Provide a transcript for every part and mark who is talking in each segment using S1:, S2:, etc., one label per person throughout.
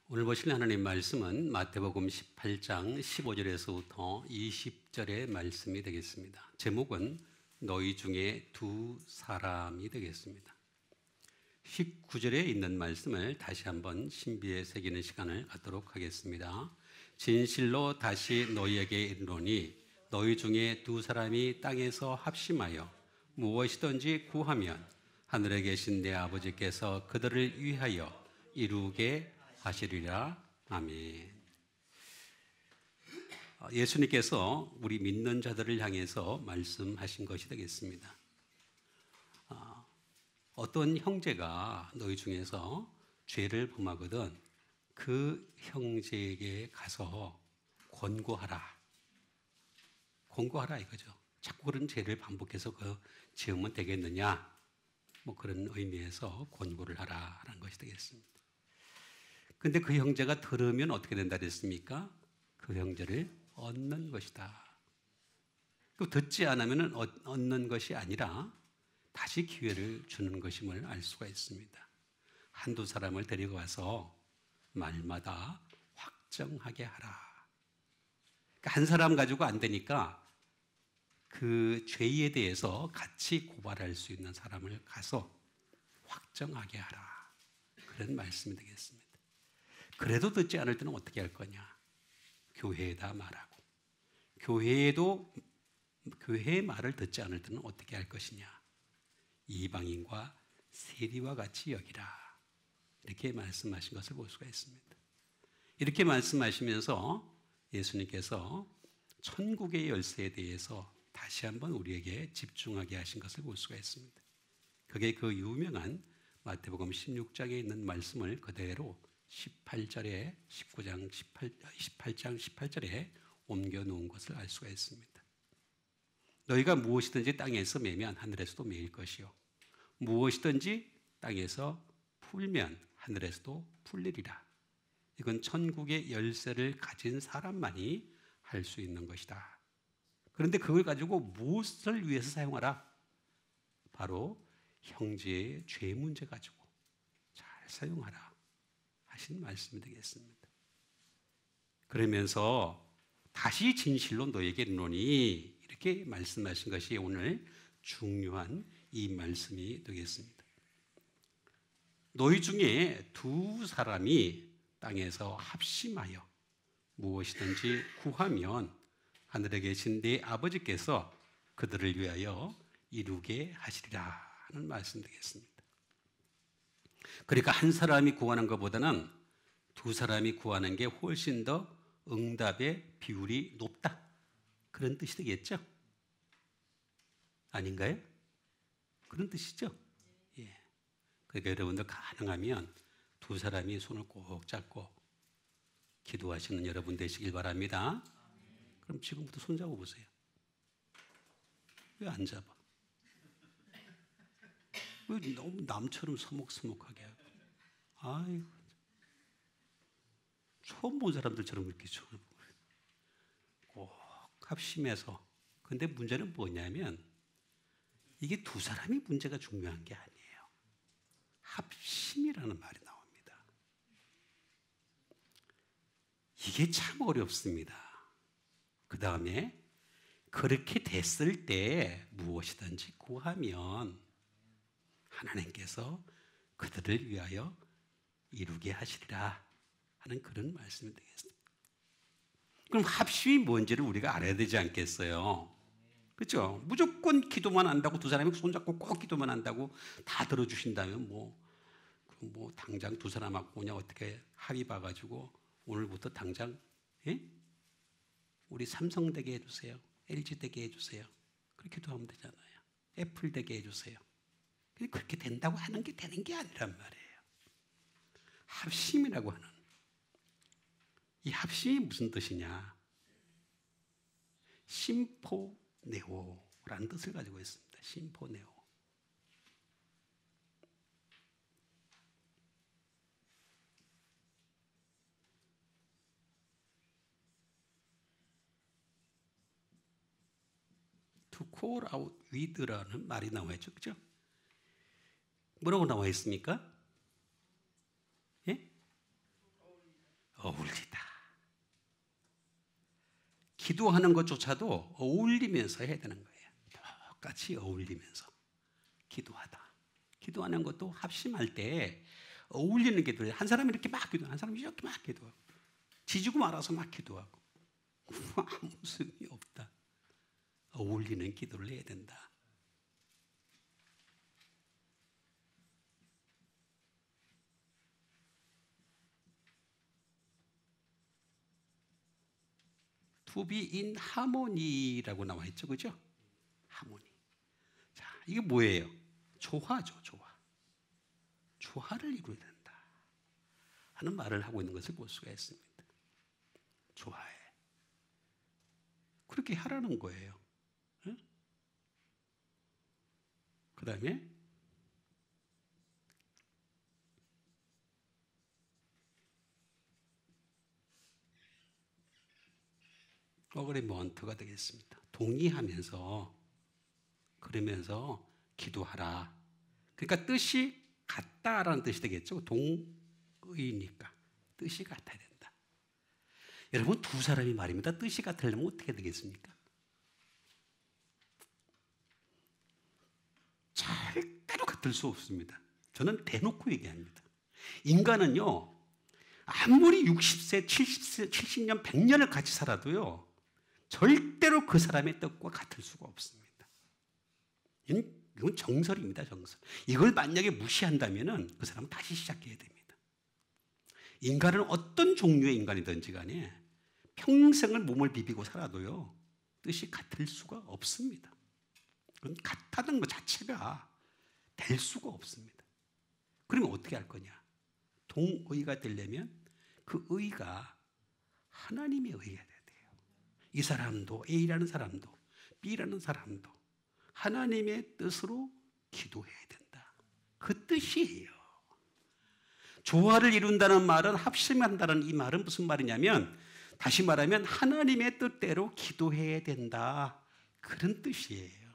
S1: 오늘 보실 하나님 말씀은 마태복음 18장 15절에서부터 20절의 말씀이 되겠습니다. 제목은 너희 중에 두 사람이 되겠습니다. 19절에 있는 말씀을 다시 한번 신비에 새기는 시간을 갖도록 하겠습니다. 진실로 다시 너희에게 이르노니 너희 중에 두 사람이 땅에서 합심하여 무엇이든지 구하면 하늘에 계신 내 아버지께서 그들을 위하여 이루게 하시리라. 아멘. 예수님께서 우리 믿는 자들을 향해서 말씀하신 것이 되겠습니다. 어떤 형제가 너희 중에서 죄를 범하거든 그 형제에게 가서 권고하라. 권고하라 이거죠. 자꾸 그런 죄를 반복해서 지으면 되겠느냐. 그런 의미에서 권고를 하라라는 것이 되겠습니다. 근데 그 형제가 들으면 어떻게 된다 그랬습니까? 그 형제를 얻는 것이다. 듣지 않으면 얻는 것이 아니라 다시 기회를 주는 것임을 알 수가 있습니다. 한두 사람을 데리고 와서 말마다 확정하게 하라. 한 사람 가지고 안 되니까 그 죄에 대해서 같이 고발할 수 있는 사람을 가서 확정하게 하라. 그런 말씀이 되겠습니다. 그래도 듣지 않을 때는 어떻게 할 거냐? 교회에다 말하고, 교회의 말을 듣지 않을 때는 어떻게 할 것이냐? 이방인과 세리와 같이 여기라. 이렇게 말씀하신 것을 볼 수가 있습니다. 이렇게 말씀하시면서 예수님께서 천국의 열쇠에 대해서 다시 한번 우리에게 집중하게 하신 것을 볼 수가 있습니다. 그게 그 유명한 마태복음 16장에 있는 말씀을 그대로 18장 18절에 옮겨 놓은 것을 알 수가 있습니다. 너희가 무엇이든지 땅에서 매면 하늘에서도 매일 것이요 무엇이든지 땅에서 풀면 하늘에서도 풀리리라. 이건 천국의 열쇠를 가진 사람만이 할 수 있는 것이다. 그런데 그걸 가지고 무엇을 위해서 사용하라? 바로 형제의 죄 문제 가지고 잘 사용하라 하신 말씀이 되겠습니다. 그러면서 다시 진실로 너에게 이르노니 이렇게 말씀하신 것이 오늘 중요한 이 말씀이 되겠습니다. 너희 중에 두 사람이 땅에서 합심하여 무엇이든지 구하면 하늘에 계신 네 아버지께서 그들을 위하여 이루게 하시리라 하는 말씀 되겠습니다. 그러니까 한 사람이 구하는 것보다는 두 사람이 구하는 게 훨씬 더 응답의 비율이 높다. 그런 뜻이 되겠죠? 아닌가요? 그런 뜻이죠? 예. 그러니까 여러분들 가능하면 두 사람이 손을 꼭 잡고 기도하시는 여러분 되시길 바랍니다. 그럼 지금부터 손 잡아 보세요. 왜 안 잡아? 왜 너무 남처럼 서먹서먹하게 하고. 아이고. 처음 본 사람들처럼 이렇게 꼭 합심해서. 근데 문제는 뭐냐면 이게 두 사람이 문제가 중요한 게 아니에요. 합심이라는 말이 나옵니다. 이게 참 어렵습니다. 그 다음에 그렇게 됐을 때 무엇이든지 구하면 하나님께서 그들을 위하여 이루게 하시리라 하는 그런 말씀이 되겠습니다. 그럼 합심이 뭔지를 우리가 알아야 되지 않겠어요? 그렇죠? 무조건 기도만 한다고 두 사람이 손잡고 꼭 기도만 한다고 다 들어주신다면 당장 두 사람하고 그냥 어떻게 합의 봐가지고 오늘부터 당장 우리 삼성 되게 해주세요. LG 되게 해주세요. 그렇게도 하면 되잖아요. 애플 되게 해주세요. 그렇게 된다고 하는 게 되는 게 아니란 말이에요. 합심이라고 하는 이 합심이 무슨 뜻이냐? 심포네오라는 뜻을 가지고 있습니다. 심포네오. To call out with라는 말이 나와 있죠. 그죠? 뭐라고 나와 있습니까? 예? 기도하는 것조차도 어울리면서 해야 되는 거예요. 똑같이 어울리면서 기도하다. 기도하는 것도 합심할 때 어울리는 기도를 한 사람이 이렇게 막 기도하고 한 사람이 이렇게 막 기도하고 지지고 말아서 막 기도하고 아무 소용이 없다. 어울리는 기도를 해야 된다. To be in harmony라고 나와 있죠, 그죠? 하모니. 자, 이게 뭐예요? 조화죠, 조화. 조화를 이루어야 된다 하는 말을 하고 있는 것을 볼 수가 있습니다. 조화해. 그렇게 하라는 거예요. 응? 그 다음에 어그리먼트가 되겠습니다. 동의하면서 그러면서 기도하라. 그러니까 뜻이 같다라는 뜻이 되겠죠. 동의니까 뜻이 같아야 된다. 여러분 두 사람이 말입니다. 뜻이 같으려면 어떻게 되겠습니까? 절대로 같을 수 없습니다. 저는 대놓고 얘기합니다. 인간은요 아무리 60세, 70세, 70년, 100년을 같이 살아도요 절대로 그 사람의 뜻과 같을 수가 없습니다. 이건 정설입니다. 정설. 이걸 만약에 무시한다면 그 사람은 다시 시작해야 됩니다. 인간은 어떤 종류의 인간이든지 간에 평생을 몸을 비비고 살아도요 뜻이 같을 수가 없습니다. 그건 같다는 것 자체가 될 수가 없습니다. 그러면 어떻게 할 거냐? 동의가 되려면 그 의가 하나님의 의가 돼야 돼요. 이 사람도 A라는 사람도 B라는 사람도 하나님의 뜻으로 기도해야 된다. 그 뜻이에요. 조화를 이룬다는 말은 합심한다는 이 말은 무슨 말이냐면 다시 말하면 하나님의 뜻대로 기도해야 된다. 그런 뜻이에요.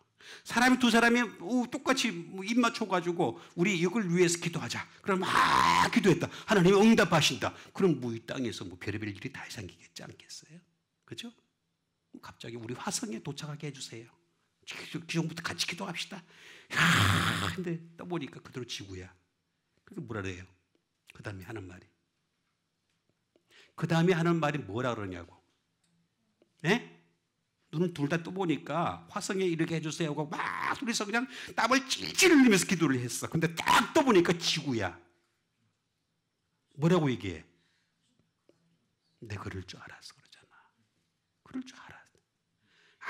S1: 사람이 두 사람이 똑같이 입 맞춰가지고 우리 이걸 위해서 기도하자. 그럼 막 기도했다. 하나님이 응답하신다. 그럼 이 땅에서 별의별 일이 다 생기겠지 않겠어요? 그죠? 갑자기 우리 화성에 도착하게 해주세요. 기존부터 같이 기도합시다. 근데 떠보니까 그대로 지구야. 그게 뭐라 그래요? 그 다음에 하는 말이. 그 다음에 하는 말이 뭐라 그러냐고. 네? 눈을 둘 다 떠보니까 화성에 이렇게 해주세요 하고 막 둘이서 그냥 땀을 찔찔 흘리면서 기도를 했어. 근데 딱 떠보니까 지구야. 뭐라고 얘기해? 내 그럴 줄 알았어 그러잖아. 그럴 줄 알았어.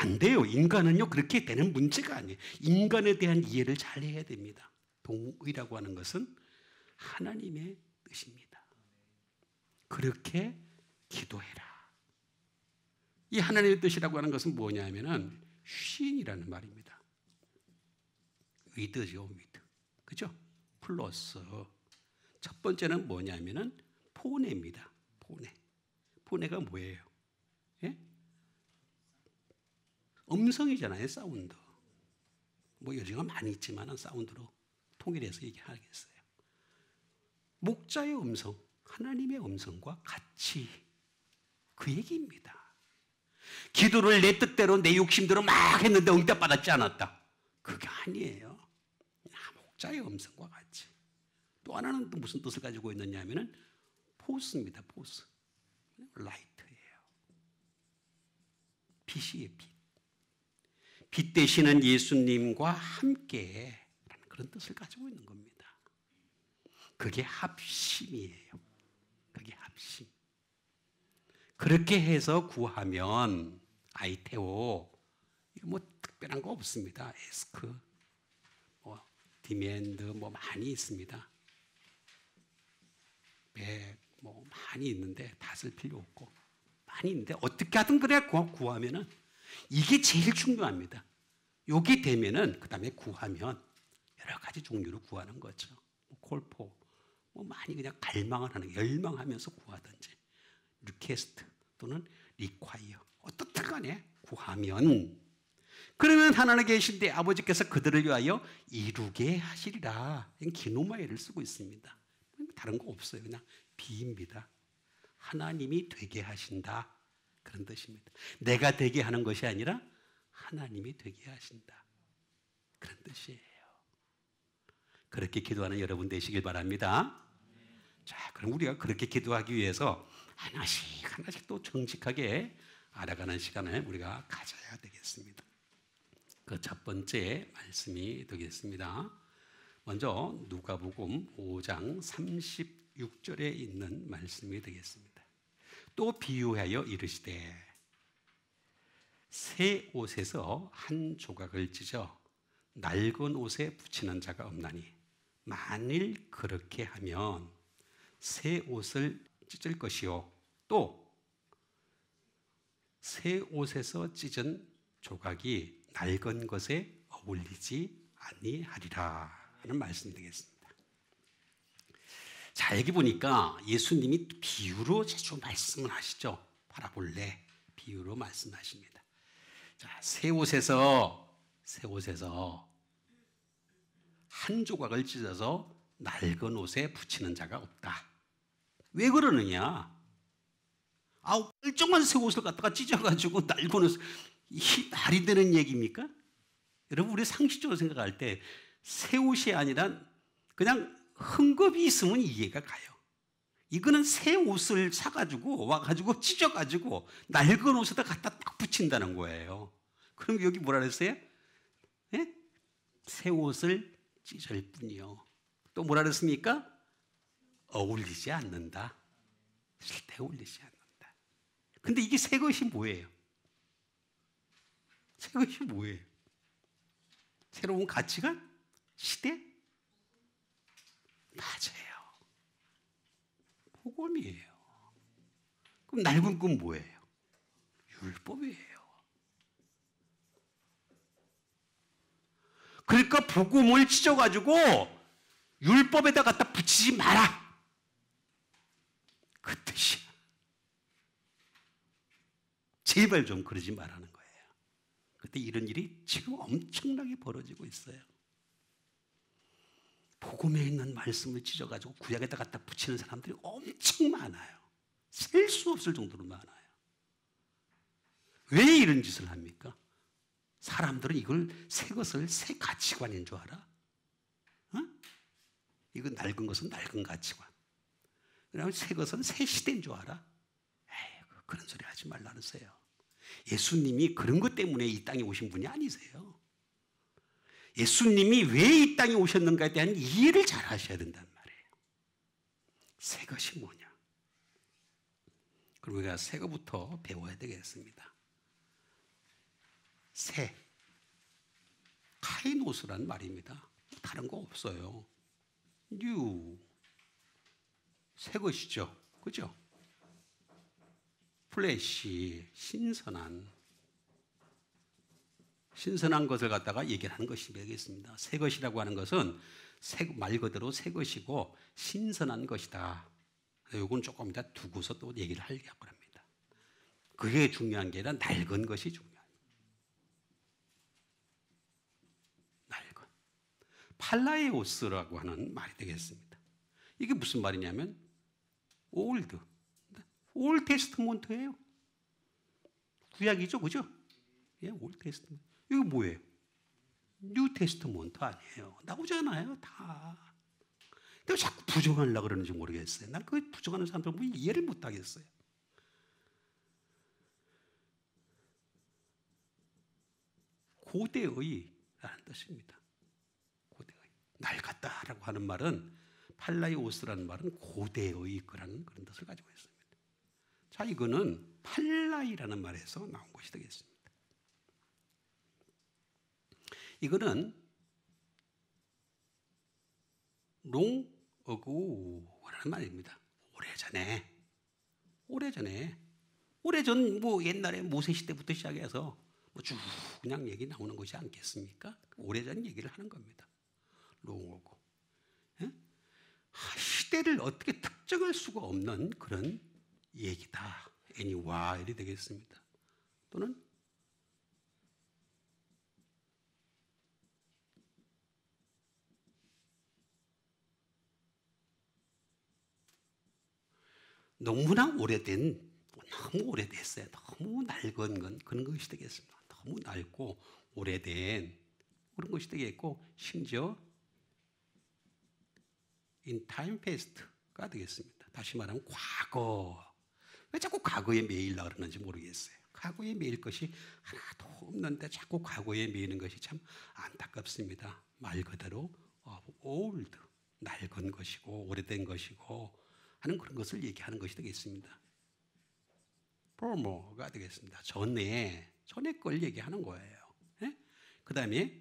S1: 안 돼요. 인간은요 그렇게 되는 문제가 아니에요. 인간에 대한 이해를 잘 해야 됩니다. 동의라고 하는 것은 하나님의 뜻입니다. 그렇게 기도해라. 이 하나님의 뜻이라고 하는 것은 뭐냐면은 쉰이라는 말입니다. 위드죠, 위드. 그죠? 플러스. 첫 번째는 뭐냐면은 포네입니다. 포네. 포네가 뭐예요? 예? 음성이잖아요, 사운드. 요지가 많이 있지만 사운드로 통일해서 얘기하겠어요. 목자의 음성, 하나님의 음성과 같이 그 얘기입니다. 기도를 내 뜻대로 내 욕심대로 막 했는데 응답받았지 않았다. 그게 아니에요. 목자의 음성과 같이. 또 하나는 또 무슨 뜻을 가지고 있느냐 하면은 포스입니다. 포스. 라이트예요. 빛이에요. 빛. 빛 되시는 예수님과 함께 그런 뜻을 가지고 있는 겁니다. 그게 합심이에요. 그게 합심. 그렇게 해서 구하면 아이테오 이거 특별한 거 없습니다. 에스크, 디맨드 많이 있습니다. 백 많이 있는데 다 쓸 필요 없고 많이 있는데 어떻게 하든 그래 구하면은 이게 제일 중요합니다. 요게 되면은 그 다음에 구하면 여러 가지 종류로 구하는 거죠. 콜포 많이 그냥 갈망을 하는 열망하면서 구하든지 리퀘스트 또는 리콰이어 어떻든 간에 구하면 그러면 하나님 계신데 아버지께서 그들을 위하여 이루게 하시리라. 기노마이를 쓰고 있습니다. 다른 거 없어요. 그냥 비입니다. 하나님이 되게 하신다. 그런 뜻입니다. 내가 되게 하는 것이 아니라 하나님이 되게 하신다. 그런 뜻이에요. 그렇게 기도하는 여러분 되시길 바랍니다. 자, 그럼 우리가 그렇게 기도하기 위해서 하나씩 또 정직하게 알아가는 시간을 우리가 가져야 되겠습니다. 그 첫 번째 말씀이 되겠습니다. 먼저 누가복음 5장 36절에 있는 말씀이 되겠습니다. 또 비유하여 이르시되 새 옷에서 한 조각을 찢어 낡은 옷에 붙이는 자가 없나니 만일 그렇게 하면 새 옷을 찢을 것이요 또 새 옷에서 찢은 조각이 낡은 것에 어울리지 아니하리라 하는 말씀이 되겠습니다. 자, 여기 보니까 예수님이 비유로 자주 말씀을 하시죠. 파라볼레 비유로 말씀하십니다. 자, 새 옷에서 한 조각을 찢어서 낡은 옷에 붙이는 자가 없다. 왜 그러느냐? 멀쩡한 새 옷을 갖다가 찢어가지고 낡은 옷을, 이 말이 되는 얘기입니까? 여러분, 우리 상식적으로 생각할 때 새 옷이 아니라 그냥 흠겁이 있으면 이해가 가요. 이거는 새 옷을 사가지고 와가지고 찢어가지고 낡은 옷에다 갖다 딱 붙인다는 거예요. 그럼 여기 뭐라 그랬어요? 네? 새 옷을 찢을 뿐이요. 또 뭐라 그랬습니까? 어울리지 않는다. 절대 어울리지 않는다. 근데 이게 새 것이 뭐예요? 새 것이 뭐예요? 새로운 가치관? 시대? 맞아요. 복음이에요. 그럼 낡은 건 뭐예요? 율법이에요. 그러니까 복음을 찢어가지고 율법에다 갖다 붙이지 마라. 그 뜻이야. 제발 좀 그러지 말라는 거예요. 그때 이런 일이 지금 엄청나게 벌어지고 있어요. 복음에 있는 말씀을 찢어가지고 구약에다 갖다 붙이는 사람들이 엄청 많아요. 셀 수 없을 정도로 많아요. 왜 이런 짓을 합니까? 사람들은 이걸 새 것을 새 가치관인 줄 알아? 어? 이건 낡은 것은 낡은 가치관. 그다음에 새 것은 새 시대인 줄 알아? 에이, 그런 소리 하지 말라는세요. 예수님이 그런 것 때문에 이 땅에 오신 분이 아니세요. 예수님이 왜 이 땅에 오셨는가에 대한 이해를 잘 하셔야 된단 말이에요. 새 것이 뭐냐? 그럼 우리가 새 것부터 배워야 되겠습니다. 새, 카이노스란 말입니다. 다른 거 없어요. 뉴, 새 것이죠. 그죠? 플래시, 신선한 것을 갖다가 얘기하는 것이 되겠습니다. 새 것이라고 하는 것은 말 그대로 새 것이고 신선한 것이다. 이건 조금 이따 두고서 또 얘기를 하려고 합니다. 그게 중요한 게 아니라 낡은 것이 중요합니다. 낡은. 팔라에오스라고 하는 말이 되겠습니다. 이게 무슨 말이냐면 올드 테스트먼트예요. 구약이죠, 그죠? 예, 올드 테스트먼트. 이거 뭐예요? 뉴 테스트먼트 아니에요. 나오잖아요, 다. 근데 자꾸 부정하려고 그러는지 모르겠어요. 난 그 부정하는 사람들 보면 이해를 못 하겠어요. 고대의라는 뜻입니다. 고대의. 낡았다라고 하는 말은 팔라이오스라는 말은 고대의 거라는 그런 뜻을 가지고 있습니다. 자, 이거는 팔라이라는 말에서 나온 것이 되겠습니다. 이거는 롱어고라는 말입니다. 오래전 뭐 옛날에 모세 시대부터 시작해서 뭐 쭉 그냥 얘기 나오는 것이 않겠습니까? 오래전 얘기를 하는 겁니다. 롱어고. 예? 시대를 어떻게 특정할 수가 없는 그런 얘기다. 애니와일이 되겠습니다. 또는 너무나 오래된 너무 오래됐어요. 너무 낡은 그런 것이 되겠습니다. 너무 낡고 오래된 그런 것이 되겠고, 심지어 in time past가 되겠습니다. 다시 말하면 과거. 왜 자꾸 과거에 매이려고 그러는지 모르겠어요. 과거에 매일 것이 하나도 없는데 자꾸 과거에 매이는 것이 참 안타깝습니다. 말 그대로 old, 낡은 것이고 오래된 것이고 하는 그런 것을 얘기하는 것이 되겠습니다. former가 되겠습니다. 전에 걸 얘기하는 거예요. 예? 그 다음에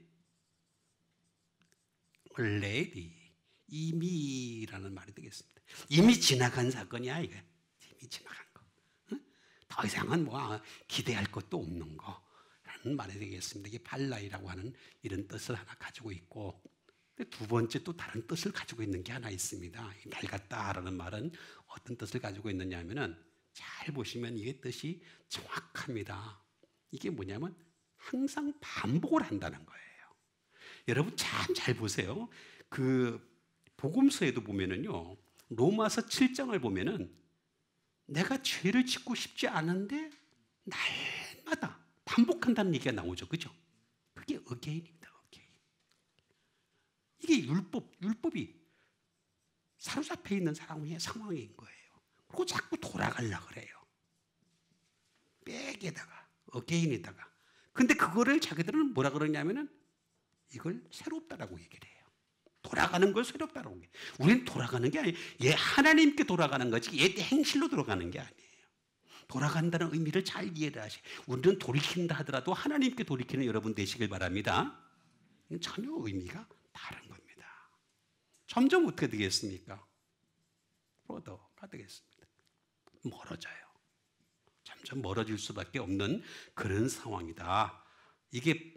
S1: already, 이미라는 말이 되겠습니다. 이미 지나간 사건이야 이게. 이미 지나간 거. 응? 더 이상은 뭐 기대할 것도 없는 거라는 말이 되겠습니다. 이게 발라이라고 하는 이런 뜻을 하나 가지고 있고, 두 번째 또 다른 뜻을 가지고 있는 게 하나 있습니다. 낡았다라는 말은 어떤 뜻을 가지고 있느냐 하면은, 잘 보시면 이게 뜻이 정확합니다. 이게 뭐냐면 항상 반복을 한다는 거예요. 여러분 참 잘 보세요. 그 복음서에도 보면은요, 로마서 7장을 보면은 내가 죄를 짓고 싶지 않은데 날마다 반복한다는 얘기가 나오죠. 그죠? 그게 again입니다. again. 이게 율법이 사로잡혀 있는 상황인 거예요. 그리고 자꾸 돌아가려고 그래요. 백에다가 again에다가. 근데 그거를 자기들은 뭐라 그러냐면은 이걸 새롭다라고 얘기를 해요. 돌아가는 걸 새롭다라고 해요. 우리는 돌아가는 게 아니에요. 얘 하나님께 돌아가는 거지 얘 행실로 돌아가는 게 아니에요. 돌아간다는 의미를 잘 이해를 하세요. 우리는 돌이킨다 하더라도 하나님께 돌이키는 여러분 되시길 바랍니다. 전혀 의미가 다른 겁니다. 점점 어떻게 되겠습니까? further가 되겠습니다. 멀어져요. 점점 멀어질 수밖에 없는 그런 상황이다. 이게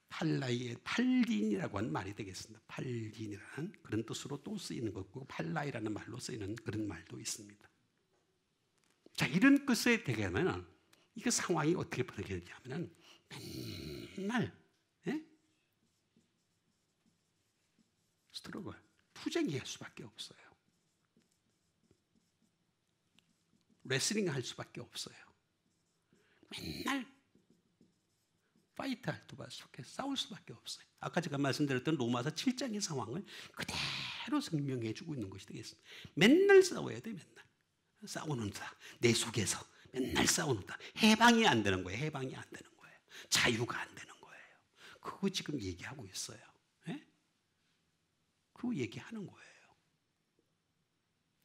S1: 팔라이의 팔린이라고 하는 말이 되겠습니다. 팔린이라는 그런 뜻으로 또 쓰이는 거고, 팔라이라는 말로 쓰이는 그런 말도 있습니다. 자, 이런 뜻에 되게 하면은 이게 상황이 어떻게 벌어지냐면은 맨날 스트러글, 투쟁이 할 수밖에 없어요. 레슬링 할 수밖에 없어요. 맨날 파이트 할 수밖에, 싸울 수밖에 없어요. 아까 제가 말씀드렸던 로마서 7장의 상황을 그대로 설명해 주고 있는 것이 되겠습니다. 맨날 싸워야 돼. 맨날 싸우는다. 내 속에서 맨날 싸우는다. 해방이 안 되는 거예요. 해방이 안 되는 거예요. 자유가 안 되는 거예요. 그거 지금 얘기하고 있어요. 예? 그거 얘기하는 거예요.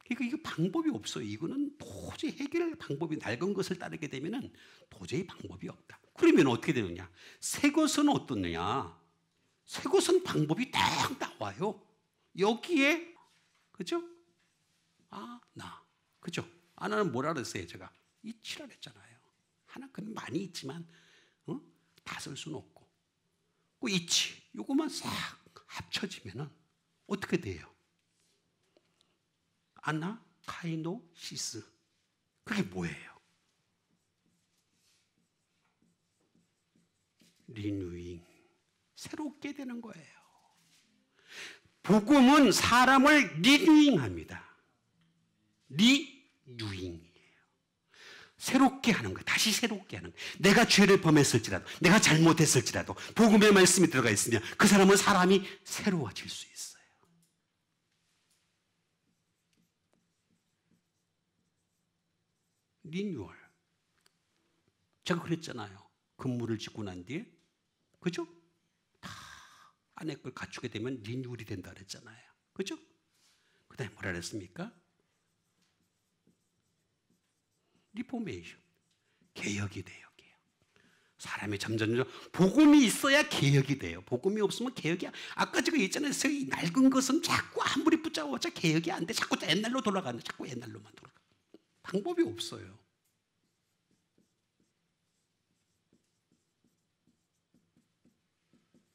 S1: 그러니까 이거 방법이 없어요. 이거는 도저히 해결할 방법이, 낡은 것을 따르게 되면은 도저히 방법이 없다. 그러면 어떻게 되느냐? 새 것은 어떻느냐? 새 것은 방법이 딱 나와요. 여기에, 그죠? 그죠? 나는 뭐라 그랬어요, 제가? 이치라 그랬잖아요. 하나, 그건 많이 있지만, 다 쓸 수는 없고. 그 이치, 요거만 싹 합쳐지면은 어떻게 돼요? 아나카이노시스. 그게 뭐예요? 리뉴잉. 새롭게 되는 거예요. 복음은 사람을 리뉴잉합니다. 리뉴잉이에요. 새롭게 하는 거예요. 다시 새롭게 하는 거예요. 내가 죄를 범했을지라도, 내가 잘못했을지라도 복음의 말씀이 들어가 있으면 그 사람은 사람이 새로워질 수 있어요. 리뉴얼. 제가 그랬잖아요. 건물을 짓고 난 뒤에, 그죠? 다 안에 걸 갖추게 되면 리뉴얼이 된다 그랬잖아요. 그죠? 그 다음에 뭐라 그랬습니까? 리포메이션. 개혁이 돼요. 개혁. 사람이 점점 복음이 있어야 개혁이 돼요. 복음이 없으면 개혁이, 아까 제가 있잖아요. 이 낡은 것은 자꾸 아무리 붙잡아봤자 개혁이 안 돼. 자꾸 옛날로 돌아가는데, 자꾸 옛날로만 돌아가. 방법이 없어요.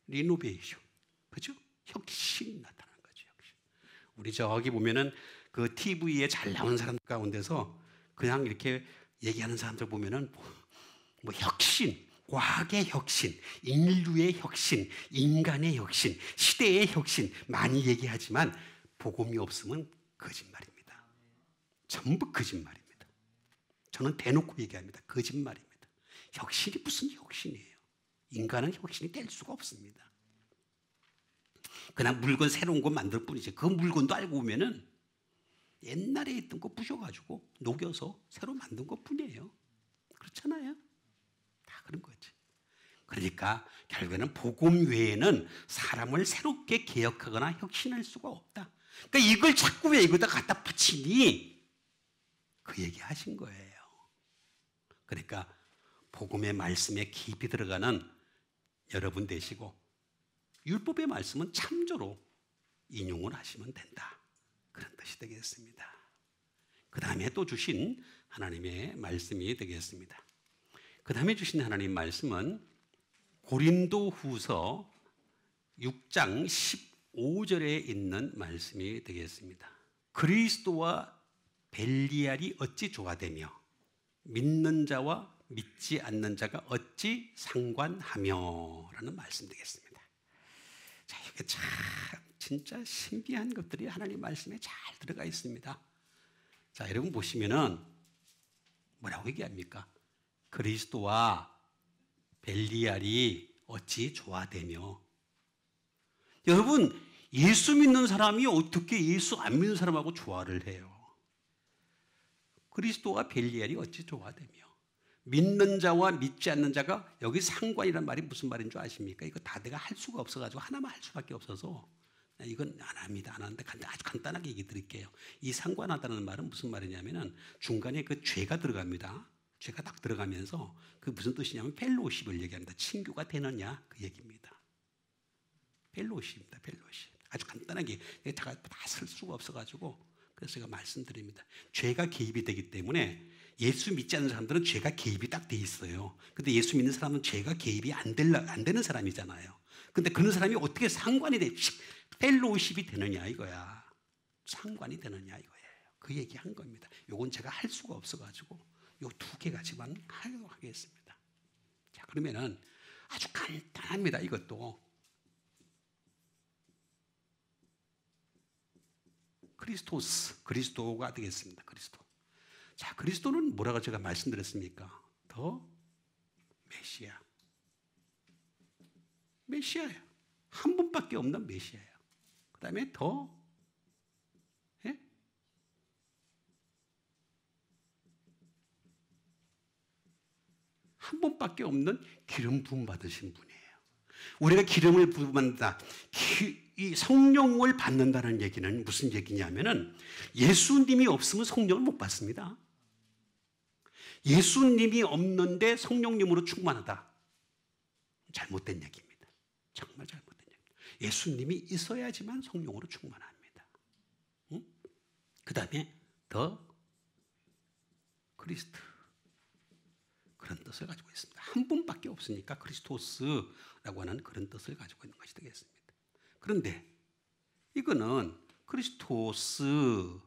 S1: 리노베이션, 그죠? 혁신이 나타나는 거죠. 혁신. 우리 저기 보면은 그 TV에 잘 나오는 사람 가운데서 그냥 이렇게 얘기하는 사람들 보면은 뭐 혁신, 과학의 혁신, 인류의 혁신, 인간의 혁신, 시대의 혁신 많이 얘기하지만 복음이 없으면 거짓말입니다. 전부 거짓말입니다. 저는 대놓고 얘기합니다. 거짓말입니다. 혁신이 무슨 혁신이에요? 인간은 혁신이 될 수가 없습니다. 그냥 물건 새로운 거 만들 뿐이지. 그 물건도 알고 보면은 옛날에 있던 거 부셔가지고 녹여서 새로 만든 것 뿐이에요. 그렇잖아요. 다 그런 거지. 그러니까 결국에는 복음 외에는 사람을 새롭게 개혁하거나 혁신할 수가 없다. 그러니까 이걸 자꾸 왜 이거다 갖다 붙이니? 그 얘기 하신 거예요. 그러니까 복음의 말씀에 깊이 들어가는 여러분 되시고 율법의 말씀은 참조로 인용을 하시면 된다. 그런 뜻이 되겠습니다. 그 다음에 또 주신 하나님의 말씀이 되겠습니다. 그 다음에 주신 하나님 말씀은 고린도후서 6장 15절에 있는 말씀이 되겠습니다. 그리스도와 벨리알이 어찌 조화되며 믿는 자와 믿지 않는 자가 어찌 상관하며 라는 말씀 되겠습니다. 자, 이게 참 진짜 신비한 것들이 하나님 말씀에 잘 들어가 있습니다. 자, 여러분 보시면은 뭐라고 얘기합니까? 그리스도와 벨리알이 어찌 조화되며. 여러분, 예수 믿는 사람이 어떻게 예수 안 믿는 사람하고 조화를 해요? 그리스도와 벨리알이 어찌 조화되며. 믿는 자와 믿지 않는 자가, 여기 상관이란 말이 무슨 말인 줄 아십니까? 이거 다 내가 할 수가 없어가지고 하나만 할 수밖에 없어서 이건 안 합니다. 안 하는데 아주 간단하게 얘기 드릴게요. 이 상관하다는 말은 무슨 말이냐면은 중간에 그 죄가 들어갑니다. 죄가 딱 들어가면서 그 무슨 뜻이냐면 펠로십을 얘기합니다. 친교가 되느냐 그 얘기입니다. 펠로십입니다. 펠로십. 아주 간단하게 제가 다 쓸 수가 없어가지고 그래서 제가 말씀드립니다. 죄가 개입이 되기 때문에 예수 믿지 않는 사람들은 죄가 개입이 딱 돼 있어요. 근데 예수 믿는 사람은 죄가 개입이 안 되는 사람이잖아요. 근데 그런 사람이 어떻게 상관이 돼? 펠로십이 되느냐 이거야. 상관이 되느냐 이거예요. 그 얘기한 겁니다. 요건 제가 할 수가 없어가지고 요 두 개 가지만 하겠습니다. 자, 그러면은 아주 간단합니다. 이것도 그리스도가 되겠습니다. 그리스도. 자, 그리스도는 뭐라고 제가 말씀드렸습니까? 더 메시아예요. 한 분밖에 없는 메시아예요. 그 다음에 더 한 분밖에 없는 기름 부음 받으신 분이에요. 우리가 기름을 부음받는다. 이 성령을 받는다는 얘기는 무슨 얘기냐면은 예수님이 없으면 성령을 못 받습니다. 예수님이 없는데 성령님으로 충만하다. 잘못된 얘기입니다. 정말 잘못된 얘기입니다. 예수님이 있어야지만 성령으로 충만합니다. 응? 그 다음에 더 그리스도. 그런 뜻을 가지고 있습니다. 한 분밖에 없으니까 크리스토스라고 하는 그런 뜻을 가지고 있는 것이 되겠습니다. 그런데 이거는 크리스토스라고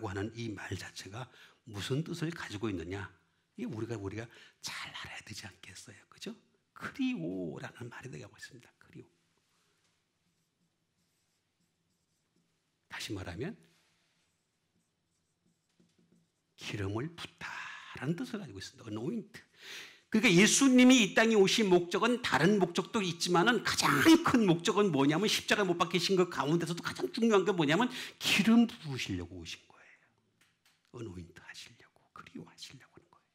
S1: 하는 이 말 자체가 무슨 뜻을 가지고 있느냐? 이게 우리가 잘 알아야 되지 않겠어요? 그죠? 크리오라는 말이 되고 있습니다. 크리오. 다시 말하면 기름을 붓다라는 뜻을 가지고 있습니다. anoint. 그러니까 예수님이 이 땅에 오신 목적은 다른 목적도 있지만은 가장 큰 목적은 뭐냐면 십자가 못 박히신 것 가운데서도 가장 중요한 게 뭐냐면 기름 부으시려고 오신 거예요. anoint 하시려고, 그리워하시려고 하는 거예요.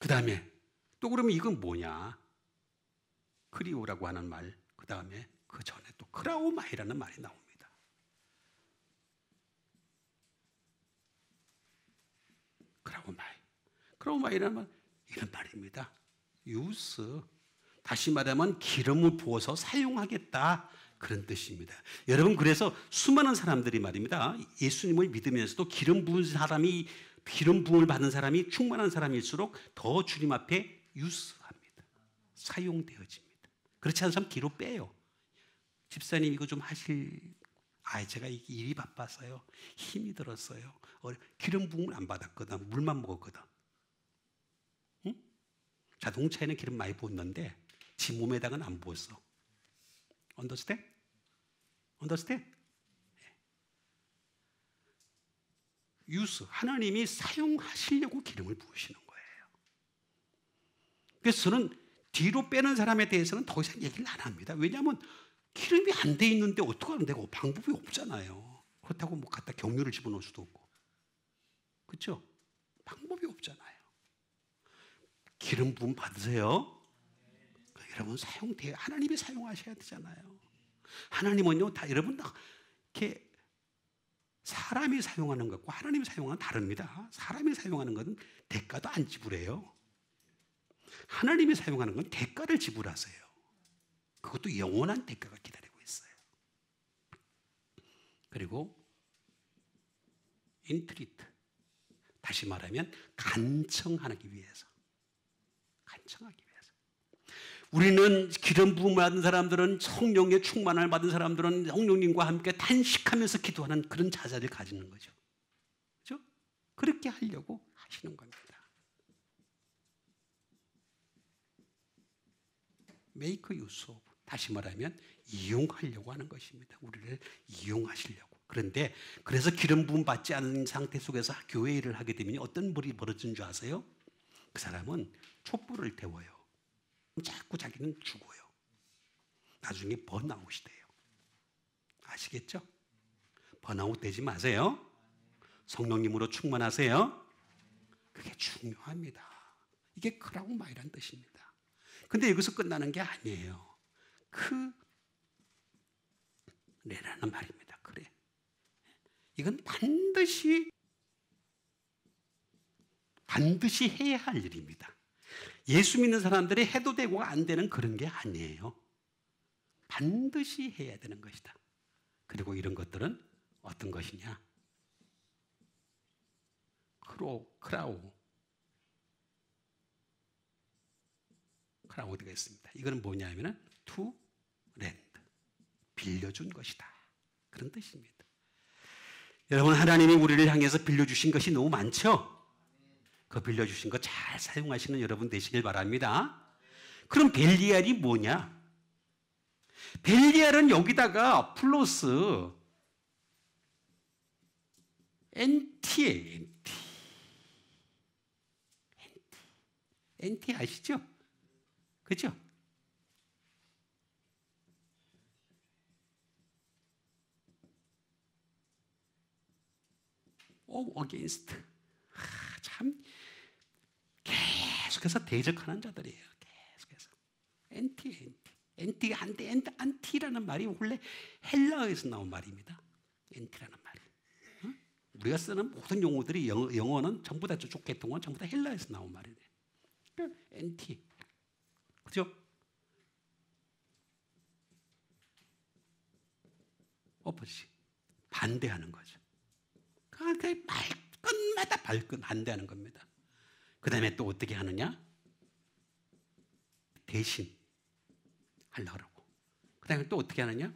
S1: 그 다음에 또 그러면 이건 뭐냐? 그리오라고 하는 말, 그 다음에 그 전에 또 크라우마이라는 말이 나옵니다. 크라우마이라는 말, 이런 말입니다. 유스. 다시 말하면 기름을 부어서 사용하겠다. 그런 뜻입니다. 여러분, 그래서 수많은 사람들이 말입니다. 예수님을 믿으면서도 기름 부음을 받은 사람이 충만한 사람일수록 더 주님 앞에 유스합니다. 사용되어집니다. 그렇지 않은 사람 뒤로 빼요. 집사님 이거 좀 제가 일이 바빠서요. 힘이 들었어요. 기름 부음을 안 받았거든. 물만 먹었거든. 응? 자동차에는 기름 많이 부었는데 지 몸에다가는 안 부었어. Understand? 유스, 하나님이 사용하시려고 기름을 부으시는 거예요. 그래서 저는 뒤로 빼는 사람에 대해서는 더 이상 얘기를 안 합니다. 왜냐하면 기름이 안 돼 있는데 어떻게 하면 되고 방법이 없잖아요. 그렇다고 뭐 갖다 경유를 집어넣을 수도 없고. 그렇죠? 방법이 없잖아요. 기름 부음 받으세요. 여러분 사용돼요. 하나님이 사용하셔야 되잖아요. 하나님은요, 다 여러분 다 이렇게 사람이 사용하는 것과 하나님이 사용하는 건 다릅니다. 사람이 사용하는 것은 대가도 안 지불해요. 하나님이 사용하는 건 대가를 지불하세요. 그것도 영원한 대가가 기다리고 있어요. 그리고 인트리트, 다시 말하면 간청하기 위해서. 간청하기 위해서. 우리는 기름 부음을 받은 사람들은, 성령의 충만을 받은 사람들은 성령님과 함께 단식하면서 기도하는 그런 자세를 가지는 거죠. 그렇죠? 그렇게 하려고 하시는 겁니다. make use of, 다시 말하면 이용하려고 하는 것입니다. 우리를 이용하시려고. 그런데 그래서 기름 부음 받지 않은 상태 속에서 교회 일을 하게 되면 어떤 일이 벌어지는 줄 아세요? 그 사람은 촛불을 태워요. 자꾸 자기는 죽어요. 나중에 번아웃이 돼요. 아시겠죠? 번아웃 되지 마세요. 성령님으로 충만하세요. 그게 중요합니다. 이게 크라우마이란 뜻입니다. 근데 여기서 끝나는 게 아니에요. 그래라는 말입니다. 그래. 이건 반드시 해야 할 일입니다. 예수 믿는 사람들이 해도 되고 안 되는 그런 게 아니에요. 반드시 해야 되는 것이다. 그리고 이런 것들은 어떤 것이냐? 크라우 되겠습니다. 이거는 뭐냐면은 to lend, 빌려준 것이다. 그런 뜻입니다. 여러분, 하나님이 우리를 향해서 빌려주신 것이 너무 많죠? 그 빌려주신 거 잘 사용하시는 여러분 되시길 바랍니다. 그럼 벨리알이 뭐냐? 벨리알은 여기다가 플러스 NT예요. NT 아시죠? 그죠? against. 참 계속해서 대적하는 자들이에요. 계속해서. NT가 안티라는 말이 원래 헬라어에서 나온 말입니다. NT라는 말이. 우리가 쓰는 모든 용어들이 영어는 전부 다 저쪽 계통은 전부 다 헬라어에서 나온 말이에요. NT. 그죠? 오포지. 반대하는 거죠. 그러니까 말끝마다 반대하는 겁니다. 그 다음에 또 어떻게 하느냐? 대신 하려고 그러고. 그 다음에 또 어떻게 하느냐?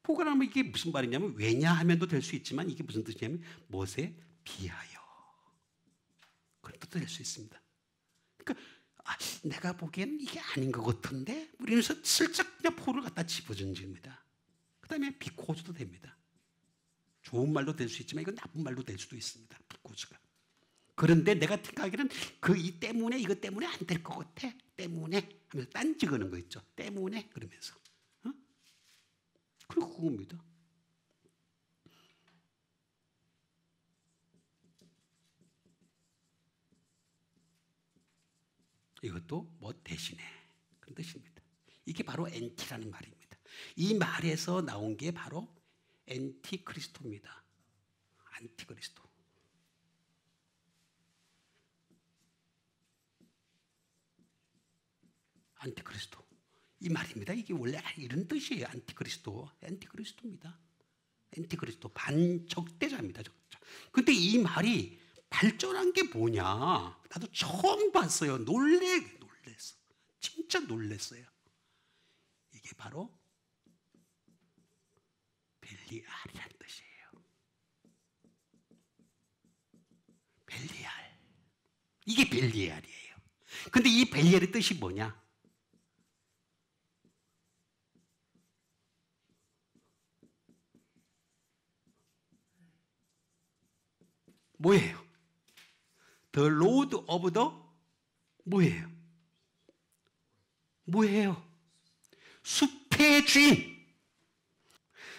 S1: 포가 라면 이게 무슨 말이냐면, 왜냐하면도 될 수 있지만 이게 무슨 뜻이냐면 무엇에 비하여. 그런 뜻도 될 수 있습니다. 그러니까 내가 보기에는 이게 아닌 것 같은데 우리는 슬쩍 그냥 포를 갖다 집어던집니다. 그 다음에 비코즈도 됩니다. 좋은 말도 될 수 있지만 이건 나쁜 말도 될 수도 있습니다. 비코즈가. 그런데 내가 생각하기는 이 때문에, 이것 때문에 안 될 것 같아. 때문에 하면서 딴지 거는 거 있죠. 때문에 그러면서. 그리고 그겁니다. 이것도 뭐 대신에 그런 뜻입니다. 이게 바로 엔티라는 말입니다. 이 말에서 나온 게 바로 엔티크리스토입니다. 안티크리스토. 안티크리스토. 이 말입니다. 이게 원래 이런 뜻이에요. 안티크리스토입니다. 안티크리스토, 반적대자입니다. 근데 이 말이 발전한 게 뭐냐? 나도 처음 봤어요. 놀랬어. 진짜 놀랬어요. 이게 바로 벨리알이라는 뜻이에요. 벨리알. 이게 벨리알이에요. 근데 이 벨리알의 뜻이 뭐냐? 뭐예요? The Lord of the 뭐예요? 뭐예요? 숲의 주인.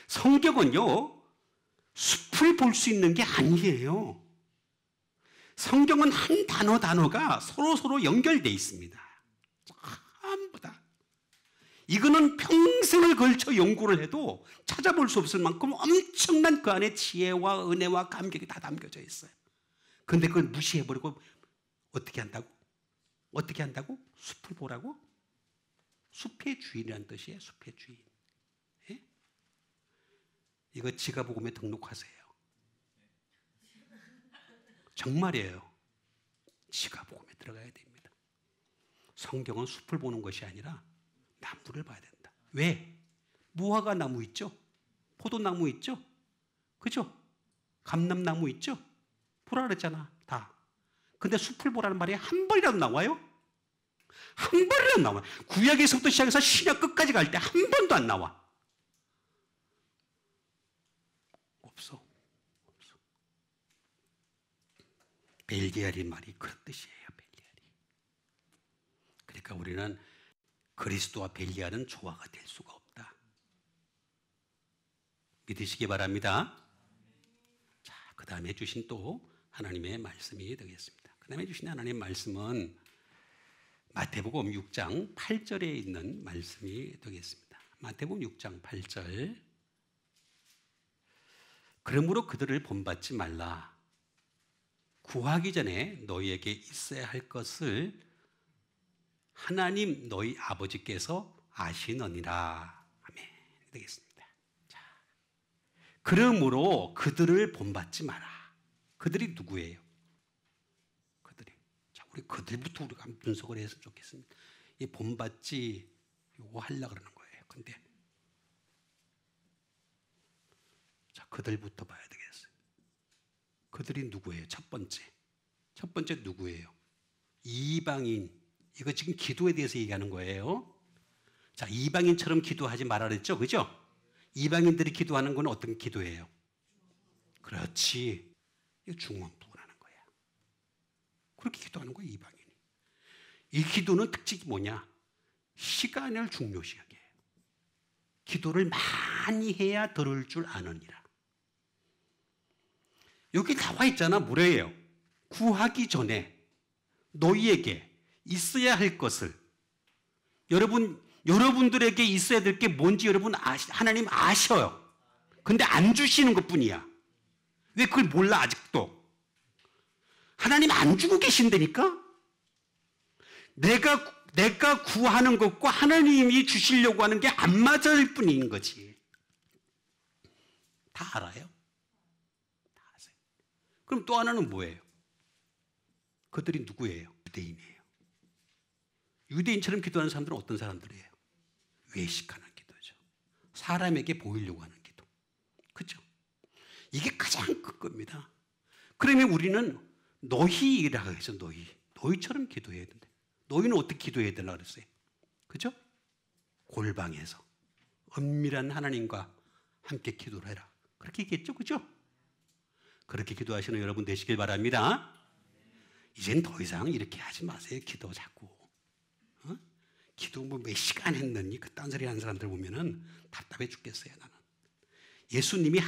S1: 성경은요, 숲을 볼 수 있는 게 아니에요. 성경은 한 단어가 서로 연결되어 있습니다. 전부 다. 이거는 평생을 걸쳐 연구를 해도 찾아볼 수 없을 만큼 엄청난 그 안에 지혜와 은혜와 감격이 다 담겨져 있어요. 그런데 그걸 무시해버리고 어떻게 한다고? 어떻게 한다고? 숲을 보라고? 숲의 주인이라는 뜻이에요. 숲의 주인. 예? 이거 지가복음에 등록하세요. 정말이에요. 지가복음에 들어가야 됩니다. 성경은 숲을 보는 것이 아니라 나무를 봐야 된다. 왜? 무화과 나무 있죠? 포도나무 있죠? 그죠? 감람나무 있죠? 보라 그랬잖아, 다. 근데 숲을 보라는 말이 한 번이라도 나와요? 한 번이라도 나와요. 구약에서부터 시작해서 신약 끝까지 갈 때 한 번도 안 나와. 없어. 벨기알이 말이 그런 뜻이에요. 벨기알이. 그러니까 우리는 그리스도와 벨기알은 조화가 될 수가 없다. 믿으시기 바랍니다. 자, 그 다음에 주신 또 하나님의 말씀이 되겠습니다. 그 다음에 주신 하나님의 말씀은 마태복음 6장 8절에 있는 말씀이 되겠습니다. 마태복음 6장 8절. 그러므로 그들을 본받지 말라. 구하기 전에 너희에게 있어야 할 것을 하나님 너희 아버지께서 아시느니라. 아멘. 되겠습니다. 자, 그러므로 그들을 본받지 마라. 그들이 누구예요? 그들이. 자, 우리 그들부터 우리가 분석을 했으면 좋겠습니다. 이 본받지 요거 하려고 그러는 거예요. 근데 자, 그들부터 봐야 되겠어요. 그들이 누구예요? 첫 번째 누구예요? 이방인. 이거 지금 기도에 대해서 얘기하는 거예요. 자, 이방인처럼 기도하지 말라 그랬죠? 그죠? 이방인들이 기도하는 건 어떤 기도예요? 그렇지. 이거 중원부라는 거야. 그렇게 기도하는 거야, 이방인이. 이 기도는 특징이 뭐냐? 시간을 중요시하게 해요. 기도를 많이 해야 들을 줄 아느니라. 여기 나와 있잖아. 뭐래요? 구하기 전에 너희에게 있어야 할 것을. 여러분들에게 있어야 될 게 뭔지 여러분 하나님 아셔요. 근데 안 주시는 것뿐이야. 왜 그걸 몰라 아직도? 하나님 안 주고 계신다니까? 내가 구하는 것과 하나님이 주시려고 하는 게 안 맞을 뿐인 거지. 다 알아요? 다 아세요. 그럼 또 하나는 뭐예요? 그들이 누구예요? 유대인이에요. 유대인처럼 기도하는 사람들은 어떤 사람들이에요? 외식하는 기도죠. 사람에게 보이려고 하는 기도. 그렇죠? 이게 가장 큰 겁니다. 그러면 우리는 너희라고 해서 너희처럼 기도해야 된대. 너희는 어떻게 기도해야 되나 그랬어요? 그죠? 골방에서 은밀한 하나님과 함께 기도를 해라. 그렇게 얘기했죠? 그죠? 그렇게 기도하시는 여러분 되시길 바랍니다. 이젠 더 이상 이렇게 하지 마세요. 기도 자꾸. 기도 뭐 몇 시간 했느니 그 딴소리 하는 사람들 보면은 답답해 죽겠어요. 나는. 예수님이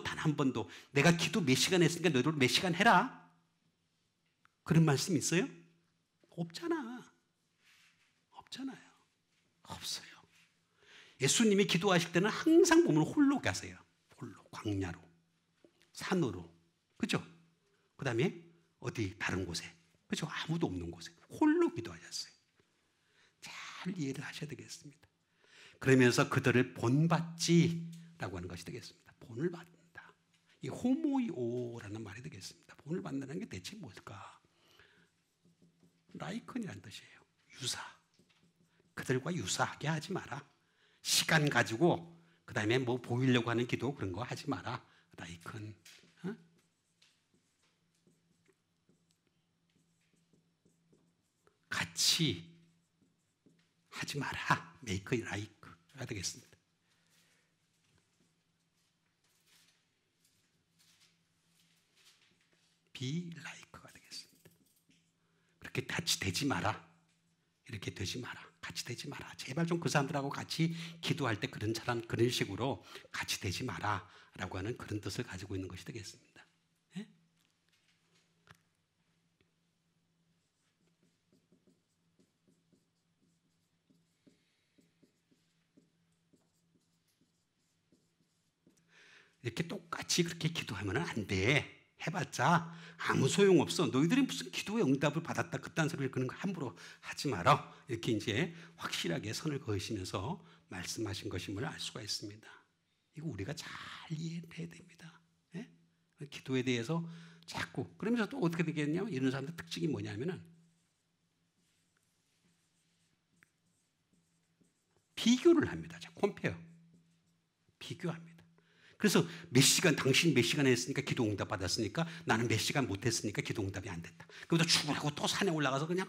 S1: 단 한 번도 내가 기도 몇 시간 했으니까 너희들 몇 시간 해라. 그런 말씀 있어요? 없잖아요. 없어요. 예수님이 기도하실 때는 항상 보면 홀로 가세요. 홀로, 광야로, 산으로. 그죠? 그 다음에 어디 다른 곳에. 그죠? 아무도 없는 곳에. 홀로 기도하셨어요. 잘 이해를 하셔야 되겠습니다. 그러면서 그들을 본받지라고 하는 것이 되겠습니다. 본을 받는다. 이 호모이오라는 말이 되겠습니다. 본을 받는다는 게 대체 뭘까? 라이컨이라는 뜻이에요. 유사. 그들과 유사하게 하지 마라. 시간 가지고 그 다음에 뭐 보이려고 하는 기도 그런 거 하지 마라. 라이컨. 같이 하지 마라. 메이크 라이크가 되겠습니다. be like가 되겠습니다. 그렇게 같이 되지 마라. 이렇게 되지 마라. 같이 되지 마라. 제발 좀 그 사람들하고 같이 기도할 때 그런 식으로 같이 되지 마라 라고 하는 그런 뜻을 가지고 있는 것이 되겠습니다. 예? 이렇게 똑같이 그렇게 기도하면 안 돼. 해봤자 아무 소용없어. 너희들이 무슨 기도의 응답을 받았다 그딴 소리를 그런 거 함부로 하지 마라. 이렇게 이제 확실하게 선을 그으시면서 말씀하신 것임을 알 수가 있습니다. 이거 우리가 잘 이해해야 됩니다. 예? 기도에 대해서 자꾸 그러면서 또 어떻게 되겠냐면 이런 사람들 특징이 뭐냐면은 비교를 합니다. 자, 컴페어. 비교합니다. 그래서 몇 시간, 당신 몇 시간 했으니까 기도 응답 받았으니까 나는 몇 시간 못했으니까 기도 응답이 안 됐다. 그러면서 죽으라고 또 산에 올라가서 그냥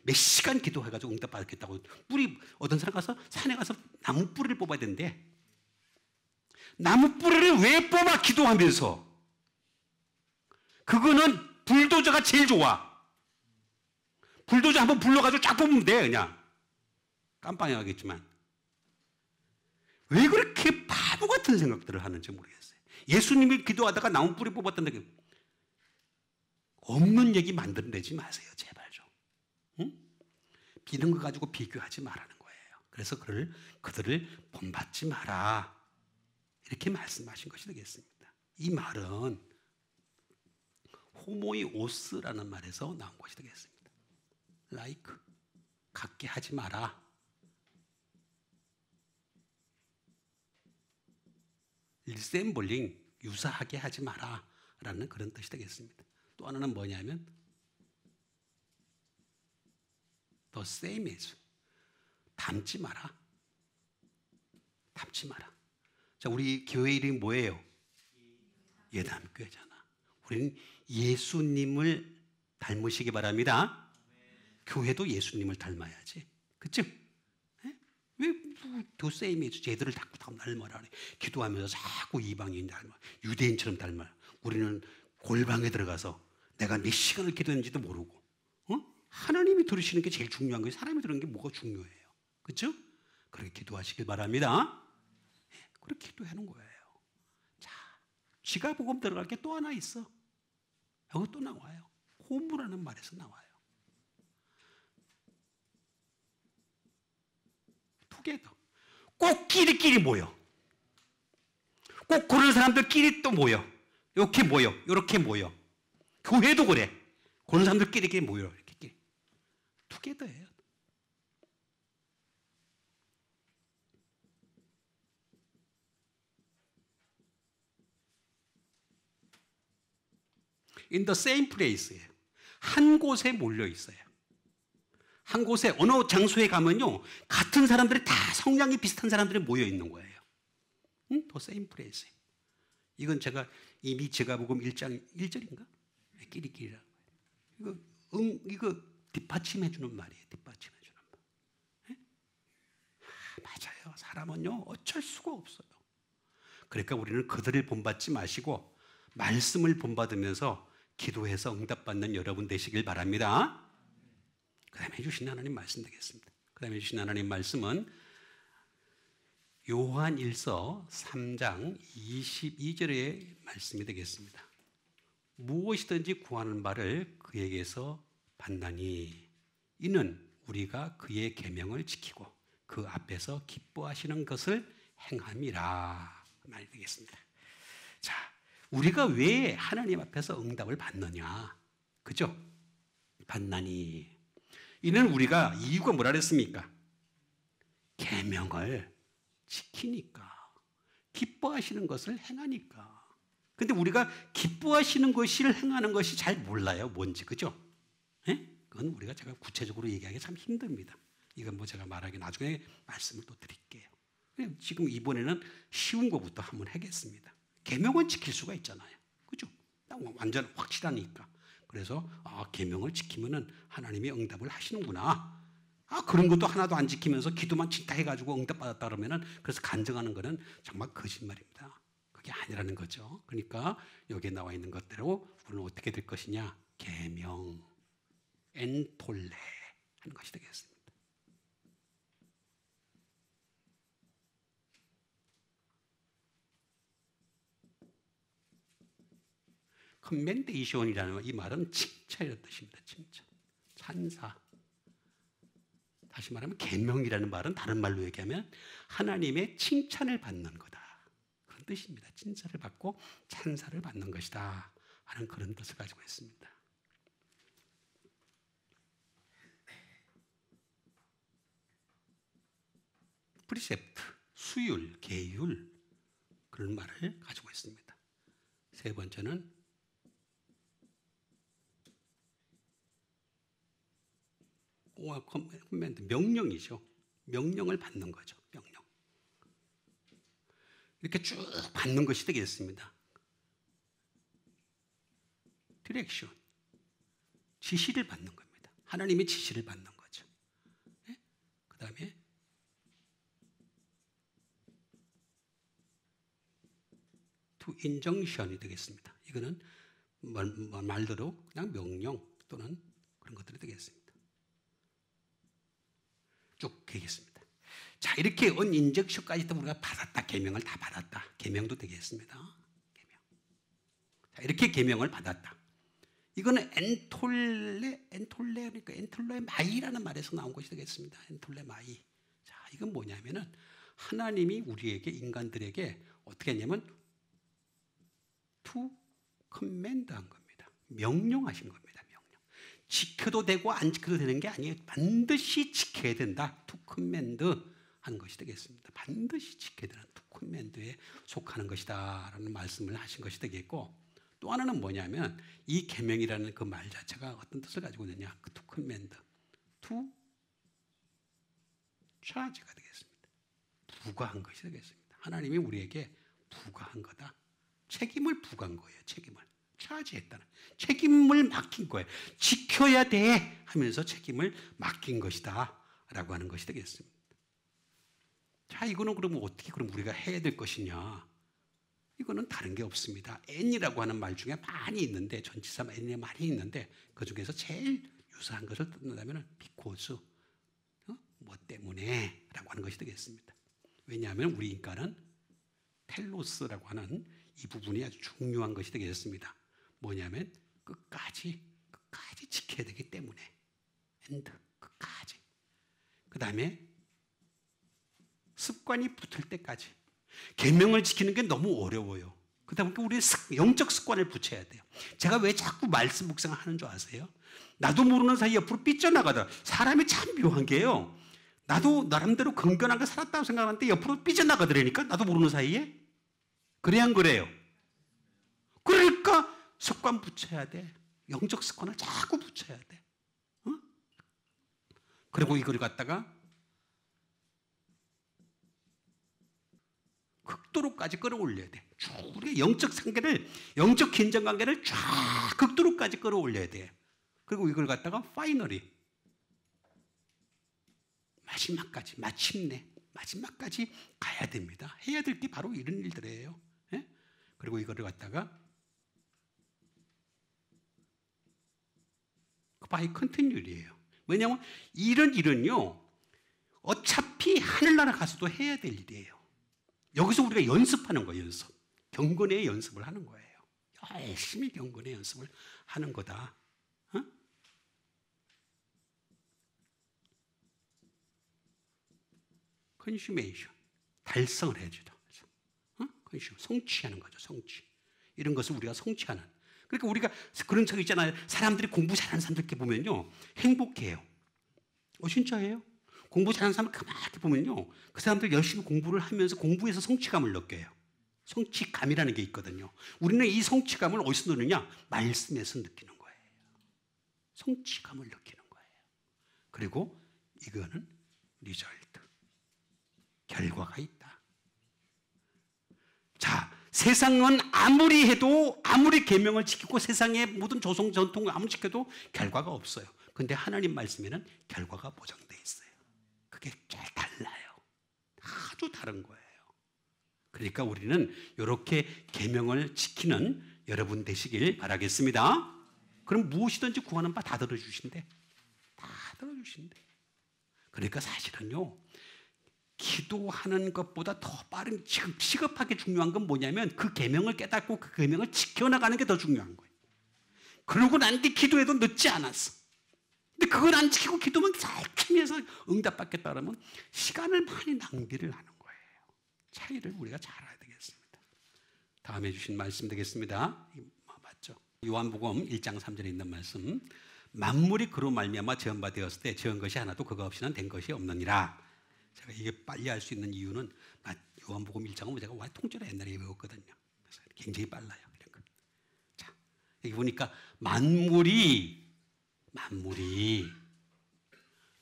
S1: 몇 시간 기도해가지고 응답 받았겠다고. 어떤 사람 가서 산에 가서 나무 뿌리를 뽑아야 되는데 나무 뿌리를 왜 뽑아 기도하면서? 그거는 불도저가 제일 좋아. 불도저 한번 불러가지고 쫙 뽑으면 돼 그냥. 깜빵해가겠지만. 왜 그렇게 바보 같은 생각들을 하는지 모르겠어요. 예수님이 기도하다가 나무 뿌리 뽑았다는 게 없는 얘기 만들어내지 마세요. 제발 좀. 응? 이런 거 가지고 비교하지 말라는 거예요. 그래서 그들을 본받지 마라. 이렇게 말씀하신 것이 되겠습니다. 이 말은 호모이오스라는 말에서 나온 것이 되겠습니다. like, 같게 하지 마라. 리셈블링, 유사하게 하지 마라 라는 그런 뜻이 되겠습니다. 또 하나는 뭐냐면 the same as, 닮지 마라. 닮지 마라. 자, 우리 교회 이름이 뭐예요? 예담교회잖아. 우리는 예수님을 닮으시기 바랍니다. 교회도 예수님을 닮아야지. 그렇죠? 왜 더 세임이지? 쟤들을 자꾸 닮아라 그래. 기도하면서 자꾸 이방인 닮아, 유대인처럼 닮아. 우리는 골방에 들어가서 내가 몇 시간을 기도했는지도 모르고, 하나님이 들으시는 게 제일 중요한 거예요. 사람이 들으는 게 뭐가 중요해요? 그렇죠? 그렇게 기도하시길 바랍니다. 그렇게 기도하는 거예요. 자, 지가복음 들어갈 게 또 하나 있어. 여기 또 나와요. 호무라는 말에서 나와요. 꼭 끼리끼리 모여. 꼭 그런 사람들끼리 또 모여. 이렇게 모여. 이렇게 모여. 교회도 그래. 그런 사람들끼리 모여. 이렇게. 투게더예요. In the same place예요. 한 곳에 몰려 있어요. 한 곳에 어느 장소에 가면요 같은 사람들이 다 성향이 비슷한 사람들이 모여 있는 거예요. The same place. 이건 제가 이미 제가복음 1장 1절인가? 끼리끼리라고. 이거 뒷받침해 주는 말이에요. 뒷받침해 주는 말. 맞아요. 사람은요 어쩔 수가 없어요. 그러니까 우리는 그들을 본받지 마시고 말씀을 본받으면서 기도해서 응답받는 여러분 되시길 바랍니다. 그 다음에 주신 하나님 말씀 되겠습니다. 그 다음에 주신 하나님 말씀은 요한일서 3장 22절의 말씀이 되겠습니다. 무엇이든지 구하는 바를 그에게서 받나니 이는 우리가 그의 계명을 지키고 그 앞에서 기뻐하시는 것을 행함이라 말이 되겠습니다. 자, 우리가 왜 하나님 앞에서 응답을 받느냐? 그죠? 받나니 이는 우리가 이유가 뭐라 그랬습니까? 계명을 지키니까, 기뻐하시는 것을 행하니까. 근데 우리가 기뻐하시는 것을 행하는 것이 잘 몰라요. 뭔지, 그죠? 그건 우리가 제가 구체적으로 얘기하기 참 힘듭니다. 이건 뭐 제가 말하기 나중에 말씀을 또 드릴게요. 지금 이번에는 쉬운 것부터 한번 하겠습니다. 계명은 지킬 수가 있잖아요. 그죠? 완전 확실하니까. 그래서 계명을 지키면은 하나님이 응답을 하시는구나. 그런 것도 하나도 안 지키면서 기도만 진짜 해가지고 응답받았다 그러면은 그래서 간증하는 거는 정말 거짓말입니다. 그게 아니라는 거죠. 그러니까 여기에 나와 있는 것대로 우리는 어떻게 될 것이냐? 계명, 엔톨레 하는 것이 되겠습니다. 컨멘데이션이라는 이 말은 칭찬이라는 뜻입니다. 칭찬, 찬사. 다시 말하면 계명이라는 말은 다른 말로 얘기하면 하나님의 칭찬을 받는 거다. 그런 뜻입니다. 칭찬을 받고 찬사를 받는 것이다 하는 그런 뜻을 가지고 있습니다. 프리셉트, 수율, 계율 그런 말을 가지고 있습니다. 세 번째는 커맨드, 명령이죠. 명령을 받는 거죠. 명령. 이렇게 쭉 받는 것이 되겠습니다. 디렉션, 지시를 받는 겁니다. 하나님의 지시를 받는 거죠. 네? 그 다음에 to injunction이 되겠습니다. 이거는 말대로 그냥 명령 또는 그런 것들이 되겠습니다. 쭉 되겠습니다. 자, 이렇게 언인젝션까지도 우리가 받았다. 계명을 다 받았다. 계명도 되겠습니다. 계명. 자, 이렇게 계명을 받았다. 이거는 엔톨레, 그러니까 엔톨레 마이라는 말에서 나온 것이 되겠습니다. 엔톨레 마이. 자, 이건 뭐냐면은 하나님이 우리에게, 인간들에게 어떻게 했냐면 to command 한 겁니다. 명령하신 겁니다. 지켜도 되고 안 지켜도 되는 게 아니에요. 반드시 지켜야 된다. to command 하는 것이 되겠습니다. 반드시 지켜야 되는 to command에 속하는 것이다 라는 말씀을 하신 것이 되겠고, 또 하나는 뭐냐면 이 계명이라는 그 말 자체가 어떤 뜻을 가지고 있느냐. 그 to command, to charge가 되겠습니다. 부과한 것이 되겠습니다. 하나님이 우리에게 부과한 거다. 책임을 부과한 거예요. 책임을. 차지했다는 책임을 맡긴 거예요. 지켜야 돼 하면서 책임을 맡긴 것이다 라고 하는 것이 되겠습니다. 자, 이거는 그러면 어떻게 그럼 우리가 해야 될 것이냐? 이거는 다른 게 없습니다. N이라고 하는 말 중에 많이 있는데, 전치사 N이 많이 있는데 그 중에서 제일 유사한 것을 뜯는다면 because, 뭐 때문에 라고 하는 것이 되겠습니다. 왜냐하면 우리 인간은 텔로스라고 하는 이 부분이 아주 중요한 것이 되겠습니다. 뭐냐면 끝까지 지켜야 되기 때문에 엔드, 끝까지. 그 다음에 습관이 붙을 때까지. 계명을 지키는 게 너무 어려워요. 그러다 보니까 우리 영적 습관을 붙여야 돼요. 제가 왜 자꾸 말씀 묵상을 하는 줄 아세요? 나도 모르는 사이 옆으로 삐져나가더라. 사람이 참 묘한 게요. 나도 나름대로 건강하게 살았다고 생각하는데 옆으로 삐져나가더라니까. 나도 모르는 사이에. 그래 안 그래요? 그러니까 습관 붙여야 돼. 영적 습관을 자꾸 붙여야 돼. 그리고 이걸 갖다가 극도로까지 끌어올려야 돼. 우리 영적 상계를, 영적 긴장 관계를 쫙 극도로까지 끌어올려야 돼. 그리고 이걸 갖다가 파이널이 마지막까지, 마침내 마지막까지 가야 됩니다. 해야 될 게 바로 이런 일들이에요. 예? 그리고 이거를 갖다가 바이 컨티뉴얼이에요. 왜냐하면 이런 일은요, 어차피 하늘나라 가서도 해야 될 일이에요. 여기서 우리가 연습하는 거예요. 연습. 경건의 연습을 하는 거예요. 열심히 경건의 연습을 하는 거다. 컨슈메이션, 달성을 해주다. 성취하는 거죠. 성취. 이런 것을 우리가 성취하는. 그러니까 우리가 그런 적 있잖아요. 사람들이 공부 잘하는 사람들 이렇게 보면요, 행복해요. 진짜예요? 공부 잘하는 사람 가만히 보면요, 그 사람들 열심히 공부를 하면서 공부에서 성취감을 느껴요. 성취감이라는 게 있거든요. 우리는 이 성취감을 어디서 느느냐? 말씀에서 느끼는 거예요. 성취감을 느끼는 거예요. 그리고 이거는 리절트, 결과가 있다. 자, 세상은 아무리 해도, 아무리 계명을 지키고 세상의 모든 조성 전통을 아무리 지켜도 결과가 없어요. 근데 하나님 말씀에는 결과가 보장되어 있어요. 그게 잘 달라요. 아주 다른 거예요. 그러니까 우리는 이렇게 계명을 지키는 여러분 되시길 바라겠습니다. 그럼 무엇이든지 구하는 바 다 들어주신대. 다 들어주신대. 그러니까 사실은요, 기도하는 것보다 더 빠른, 지금 시급하게 중요한 건 뭐냐면 그 계명을 깨닫고 그 계명을 지켜나가는 게 더 중요한 거예요. 그러고 난 뒤 기도해도 늦지 않았어. 근데 그걸 안 지키고 기도만 살짝 해서 응답받겠다 그러면 시간을 많이 낭비를 하는 거예요. 차이를 우리가 잘 알아야 되겠습니다. 다음에 주신 말씀 되겠습니다. 맞죠? 요한복음 1장 3절에 있는 말씀. 만물이 그로 말미암아 지은 바 되었을 때 지은 것이 하나도 그가 없이는 된 것이 없느니라. 제가 이게 빨리 할 수 있는 이유는 요한복음 1장은 제가 통째로 옛날에 외웠거든요. 그래서 굉장히 빨라요. 이런 거. 자, 여기 보니까 만물이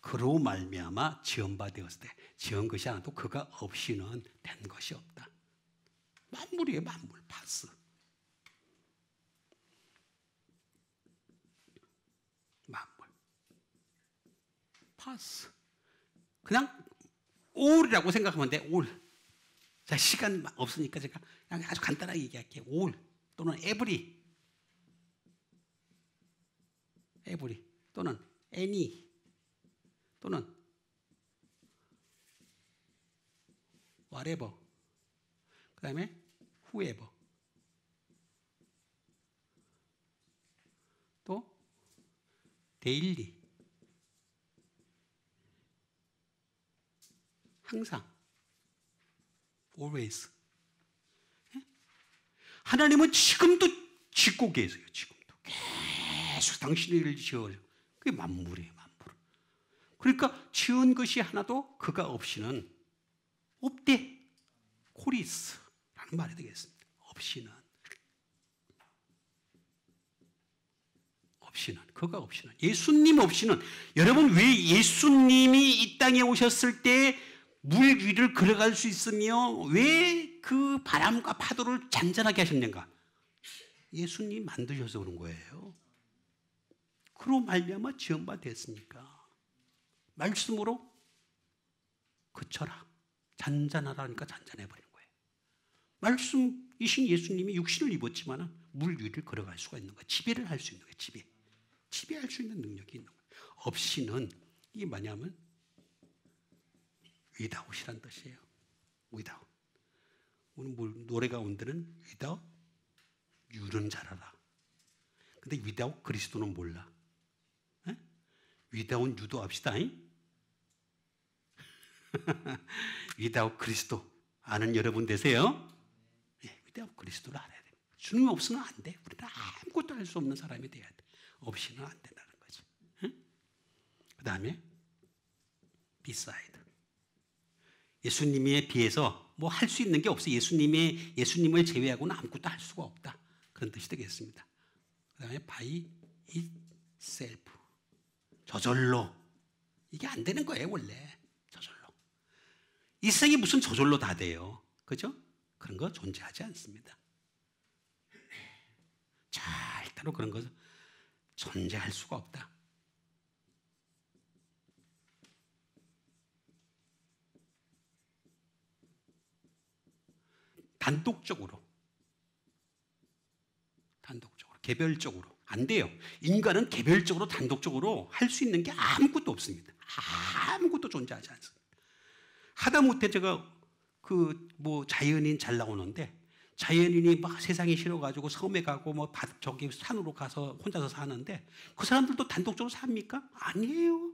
S1: 그로 말미암아 지은 바 되었을 때 지은 것이 하나도 그가 없이는 된 것이 없다. 만물이에요. 만물. 파스. 만물. 파스. 그냥 올이라고 생각하면 돼. 올. 자, 시간 없으니까 제가 그냥 아주 간단하게 얘기할게요. 올 또는 에브리 또는 any 또는 whatever, 그 다음에 whoever, 또 daily, 항상, always. 하나님은 지금도 짓고 계세요. 지금도 계속 당신의 일을 지어요. 그게 만물이에요. 만물. 그러니까 지은 것이 하나도 그가 없이는 없대. 코리스라는 말이 되겠습니다. 없이는 그가 없이는, 예수님 없이는. 여러분, 왜 예수님이 이 땅에 오셨을 때 물 위를 걸어갈 수 있으며 왜 그 바람과 파도를 잔잔하게 하셨는가? 예수님 만드셔서 그런 거예요. 그로 말미암아 지은 바 됐으니까. 말씀으로 그쳐라, 잔잔하라니까 잔잔해버리는 거예요. 말씀이신 예수님이 육신을 입었지만 물 위를 걸어갈 수가 있는 거예요. 지배를 할 수 있는 거예요. 지배할 수 있는 능력이 있는 거예요. 없이는, 이게 뭐냐면 without이란 뜻이에요. without. 오늘 노래 가운데는 without you는 잘 알아. 근데 without 그리스도는 몰라. 에? without you도 합시다. without 그리스도 아는 여러분 되세요. 예, without 그리스도를 알아야 돼. 주님 없으면 안 돼. 우리는 아무것도 할 수 없는 사람이 돼야 돼. 없이는 안 된다는 거지. 그 다음에 beside. 예수님에 비해서 뭐 할 수 있는 게 없어. 예수님을 제외하고는 아무것도 할 수가 없다. 그런 뜻이 되겠습니다. 그 다음에 by itself. 저절로. 이게 안 되는 거예요, 원래. 저절로. 이 세상에 무슨 저절로 다 돼요. 그죠? 그런 거 존재하지 않습니다. 절대로 그런 거 존재할 수가 없다. 단독적으로, 개별적으로 안 돼요. 인간은 개별적으로, 단독적으로 할 수 있는 게 아무것도 없습니다. 아무것도 존재하지 않습니다. 하다못해 제가 자연인 잘 나오는데, 자연인이 막 세상에 싫어가지고 섬에 가고 저기 산으로 가서 혼자서 사는데 그 사람들도 단독적으로 삽니까? 아니에요.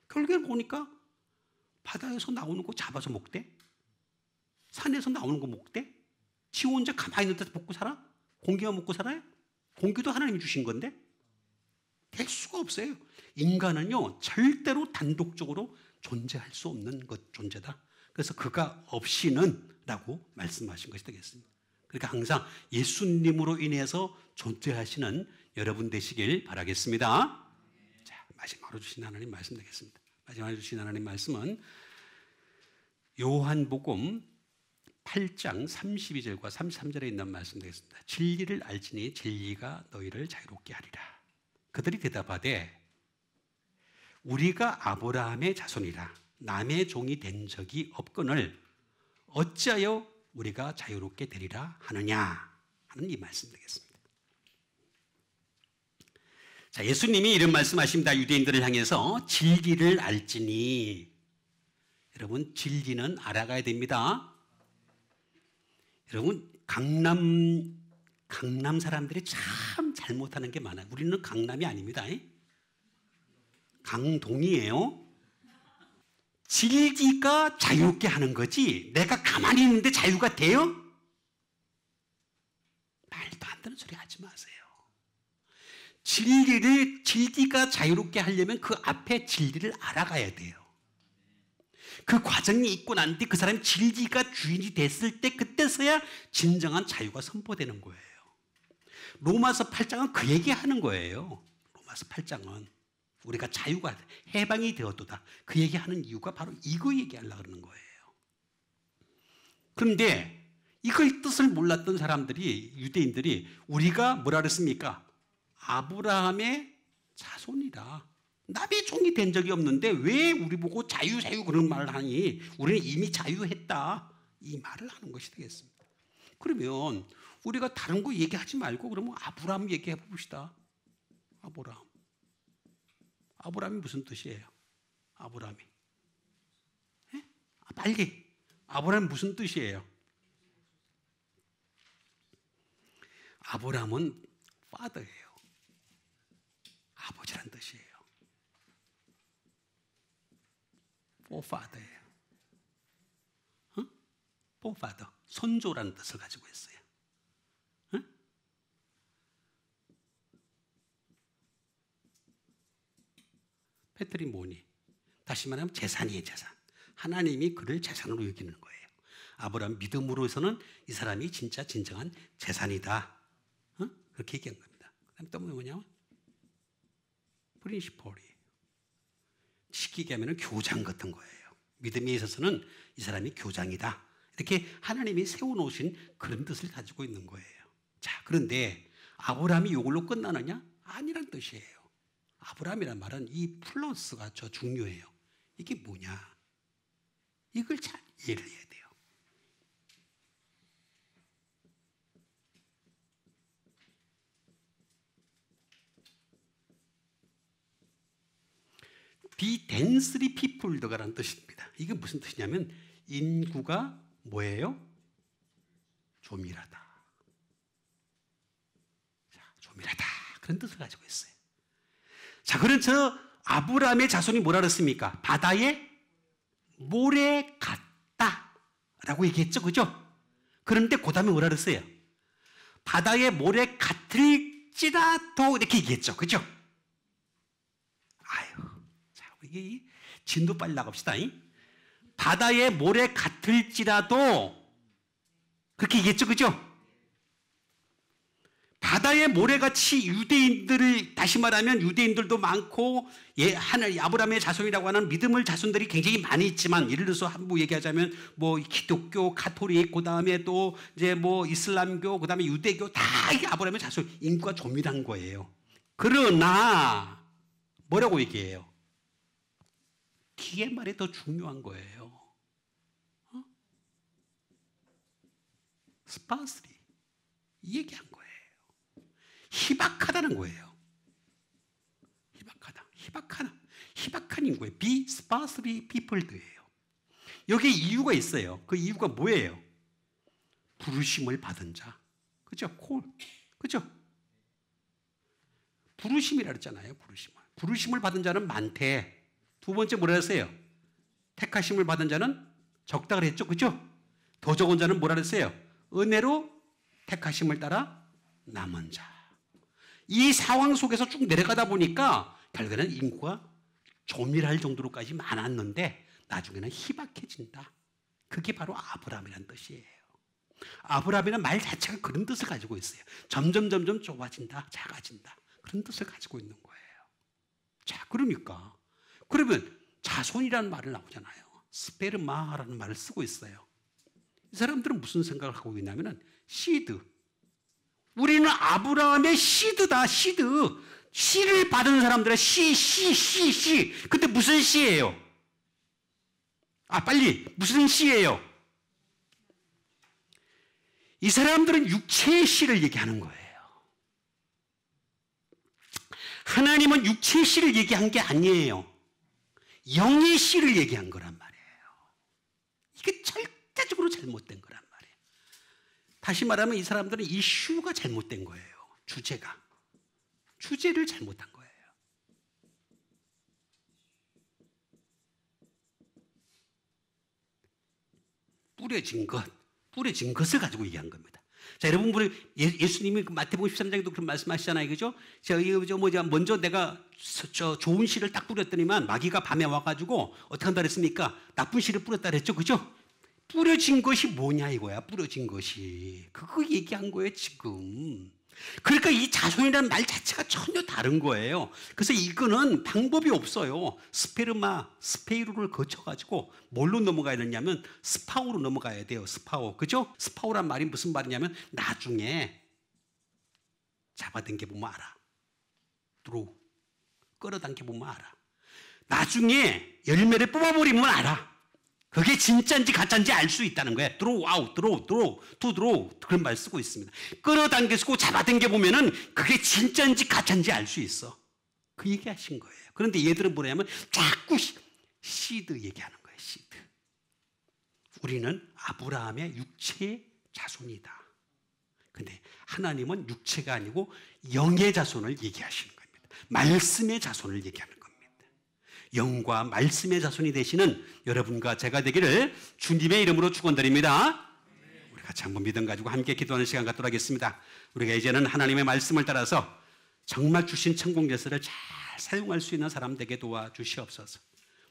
S1: 결국에 보니까 바다에서 나오는 거 잡아서 먹대. 산에서 나오는 거 먹대? 지 혼자 가만히 있는 데서 먹고 살아? 공기만 먹고 살아요? 공기도 하나님이 주신 건데? 될 수가 없어요. 인간은요, 절대로 단독적으로 존재할 수 없는 존재다. 그래서 그가 없이는 라고 말씀하신 것이 되겠습니다. 그러니까 항상 예수님으로 인해서 존재하시는 여러분 되시길 바라겠습니다. 자, 마지막으로 주신 하나님 말씀 되겠습니다. 마지막으로 주신 하나님 말씀은 요한복음 8장 32절과 33절에 있는 말씀 되겠습니다. 진리를 알지니 진리가 너희를 자유롭게 하리라. 그들이 대답하되 우리가 아브라함의 자손이라 남의 종이 된 적이 없거늘 어찌하여 우리가 자유롭게 되리라 하느냐 하는 이 말씀 되겠습니다. 자, 예수님이 이런 말씀하십니다. 유대인들을 향해서 진리를 알지니. 여러분, 진리는 알아가야 됩니다. 여러분, 강남 사람들이 참 잘못하는 게 많아요. 우리는 강남이 아닙니다. 강동이에요. 진리가 자유롭게 하는 거지 내가 가만히 있는데 자유가 돼요? 말도 안 되는 소리 하지 마세요. 진리가 자유롭게 하려면 그 앞에 진리를 알아가야 돼요. 그 과정이 있고 난 뒤 그 사람이 진리가 주인이 됐을 때 그때서야 진정한 자유가 선포되는 거예요. 로마서 8장은 그 얘기하는 거예요. 로마서 8장은 우리가 자유가 해방이 되었도다. 그 얘기하는 이유가 바로 이거 얘기하려고 그러는 거예요. 그런데 이걸 뜻을 몰랐던 사람들이 유대인들이 우리가 뭐라 그랬습니까? 아브라함의 자손이다. 남의 종이 된 적이 없는데 왜 우리 보고 자유 그런 말을 하니? 우리는 이미 자유했다. 이 말을 하는 것이 되겠습니다. 그러면 우리가 다른 거 얘기하지 말고 그러면 아브라함 얘기해 봅시다. 아브라함이 무슨 뜻이에요? 아브라함이. 빨리. 아브라함이 무슨 뜻이에요? 아브라함은 father예요. 아버지란 뜻이에요. forefather예요. forefather. 선조라는 뜻을 가지고 있어요. 패트리모니. 다시 말하면 재산이에요, 재산. 하나님이 그를 재산으로 여기는 거예요. 아브라함 믿음으로서는 이 사람이 진짜 진정한 재산이다. 그렇게 얘기한 겁니다. 그 다음에 또 뭐냐면 프린시폴이. 쉽게 얘기하면 교장 같은 거예요. 믿음에 있어서는 이 사람이 교장이다. 이렇게 하나님이 세워놓으신 그런 뜻을 가지고 있는 거예요. 자, 그런데 아브라함이 이걸로 끝나느냐? 아니란 뜻이에요. 아브라함이란 말은 이 플러스가 저 중요해요. 이게 뭐냐? 이걸 잘 이해를 해야 돼요. Be densely peopled가라는 뜻입니다. 이게 무슨 뜻이냐면 인구가 뭐예요? 조밀하다. 자, 조밀하다. 그런 뜻을 가지고 있어요. 자, 그런 저 아브라함의 자손이 뭐라 그랬습니까? 바다의 모래 같다 라고 얘기했죠. 그죠? 그런데 그 다음에 뭐라 그랬어요? 바다의 모래 같을지라도 이렇게 얘기했죠. 그죠? 아유, 자, 이게 진도 빨리 나갑시다. 바다의 모래 같을지라도 그렇게 얘기했죠. 그죠? 바다의 모래같이 유대인들을, 다시 말하면 유대인들도 많고 아브라함의 자손이라고 하는 믿음의 자손들이 굉장히 많이 있지만, 예를 들어서 한부 얘기하자면 뭐 기독교, 가톨릭, 그 다음에 또 이제 뭐 이슬람교, 그 다음에 유대교, 다 이게 아브라함의 자손, 인구가 조밀한 거예요. 그러나 뭐라고 얘기해요? 뒤에 말이 더 중요한 거예요. 스파스리 이 얘기한 거예요. 희박하다는 거예요. 희박한 인구예요. Be sparsely peopled예요. 여기에 이유가 있어요. 그 이유가 뭐예요? 부르심을 받은 자. 그죠? 콜. 그죠? 부르심이라 그랬잖아요. 부르심을 받은 자는 많대. 두 번째 뭐라 했어요? 택하심을 받은 자는 적다 그랬죠. 그죠? 더 적은 자는 뭐라 그랬어요? 은혜로 택하심을 따라 남은 자. 이 상황 속에서 쭉 내려가다 보니까 결국에는 인구가 조밀할 정도로까지 많았는데 나중에는 희박해진다. 그게 바로 아브라함이라는 뜻이에요. 아브라함이라는 말 자체가 그런 뜻을 가지고 있어요. 점점 좁아진다, 작아진다. 그런 뜻을 가지고 있는 거예요. 자, 그러면 자손이라는 말을 나오잖아요. 스페르마라는 말을 쓰고 있어요. 이 사람들은 무슨 생각을 하고 있냐면은 시드. 우리는 아브라함의 시드다, 시드. 씨를 받은 사람들은 씨. 근데 무슨 씨예요? 빨리. 무슨 씨예요? 이 사람들은 육체의 씨를 얘기하는 거예요. 하나님은 육체의 씨를 얘기한 게 아니에요. 영의 씨를 얘기한 거란 말이에요. 이게 절대적으로 잘못된 거란 말이에요. 다시 말하면 이 사람들은 이슈가 잘못된 거예요. 주제를 잘못한 거예요. 뿌려진 것을 가지고 얘기한 겁니다. 자, 여러분, 예수님이 마태복음 13장에도 그런 말씀하시잖아요. 그죠? 먼저 내가 좋은 씨를 딱 뿌렸더니만 마귀가 밤에 와가지고 어떻게 한다 그랬습니까? 나쁜 씨를 뿌렸다 그랬죠. 그죠? 뿌려진 것이 뭐냐 이거야. 뿌려진 것이. 그거 얘기한 거예요, 지금. 그러니까 이 자손이라는 말 자체가 전혀 다른 거예요. 그래서 이거는 방법이 없어요. 스페이루를 거쳐가지고 뭘로 넘어가야 되냐면 스파오로 넘어가야 돼요. 스파오. 그죠? 스파오란 말이 무슨 말이냐면 나중에 잡아당겨 보면 알아. 드로우. 끌어당겨 보면 알아. 나중에 열매를 뽑아버리면 알아. 그게 진짜인지 가짜인지 알 수 있다는 거예요. 드로우 아웃, 드로우 그런 말 쓰고 있습니다. 끌어당기고 잡아당겨 보면은 그게 진짜인지 가짜인지 알 수 있어. 그 얘기하신 거예요. 그런데 얘들은 뭐냐면 자꾸 시드 얘기하는 거예요. 시드. 우리는 아브라함의 육체의 자손이다. 근데 하나님은 육체가 아니고 영의 자손을 얘기하시는 겁니다. 말씀의 자손을 얘기하는 겁니다. 영과 말씀의 자손이 되시는 여러분과 제가 되기를 주님의 이름으로 축원드립니다. 우리 같이 한번 믿음 가지고 함께 기도하는 시간 갖도록 하겠습니다. 우리가 이제는 하나님의 말씀을 따라서 정말 주신 천국 열쇠를 잘 사용할 수 있는 사람 되게 도와주시옵소서.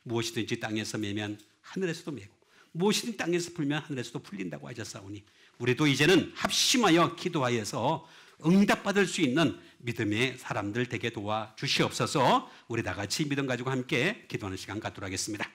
S1: 무엇이든지 땅에서 매면 하늘에서도 매고 무엇이든 땅에서 풀면 하늘에서도 풀린다고 하셨사오니 우리도 이제는 합심하여 기도하여서 응답받을 수 있는 믿음의 사람들 되게 도와주시옵소서. 우리 다 같이 믿음 가지고 함께 기도하는 시간 갖도록 하겠습니다.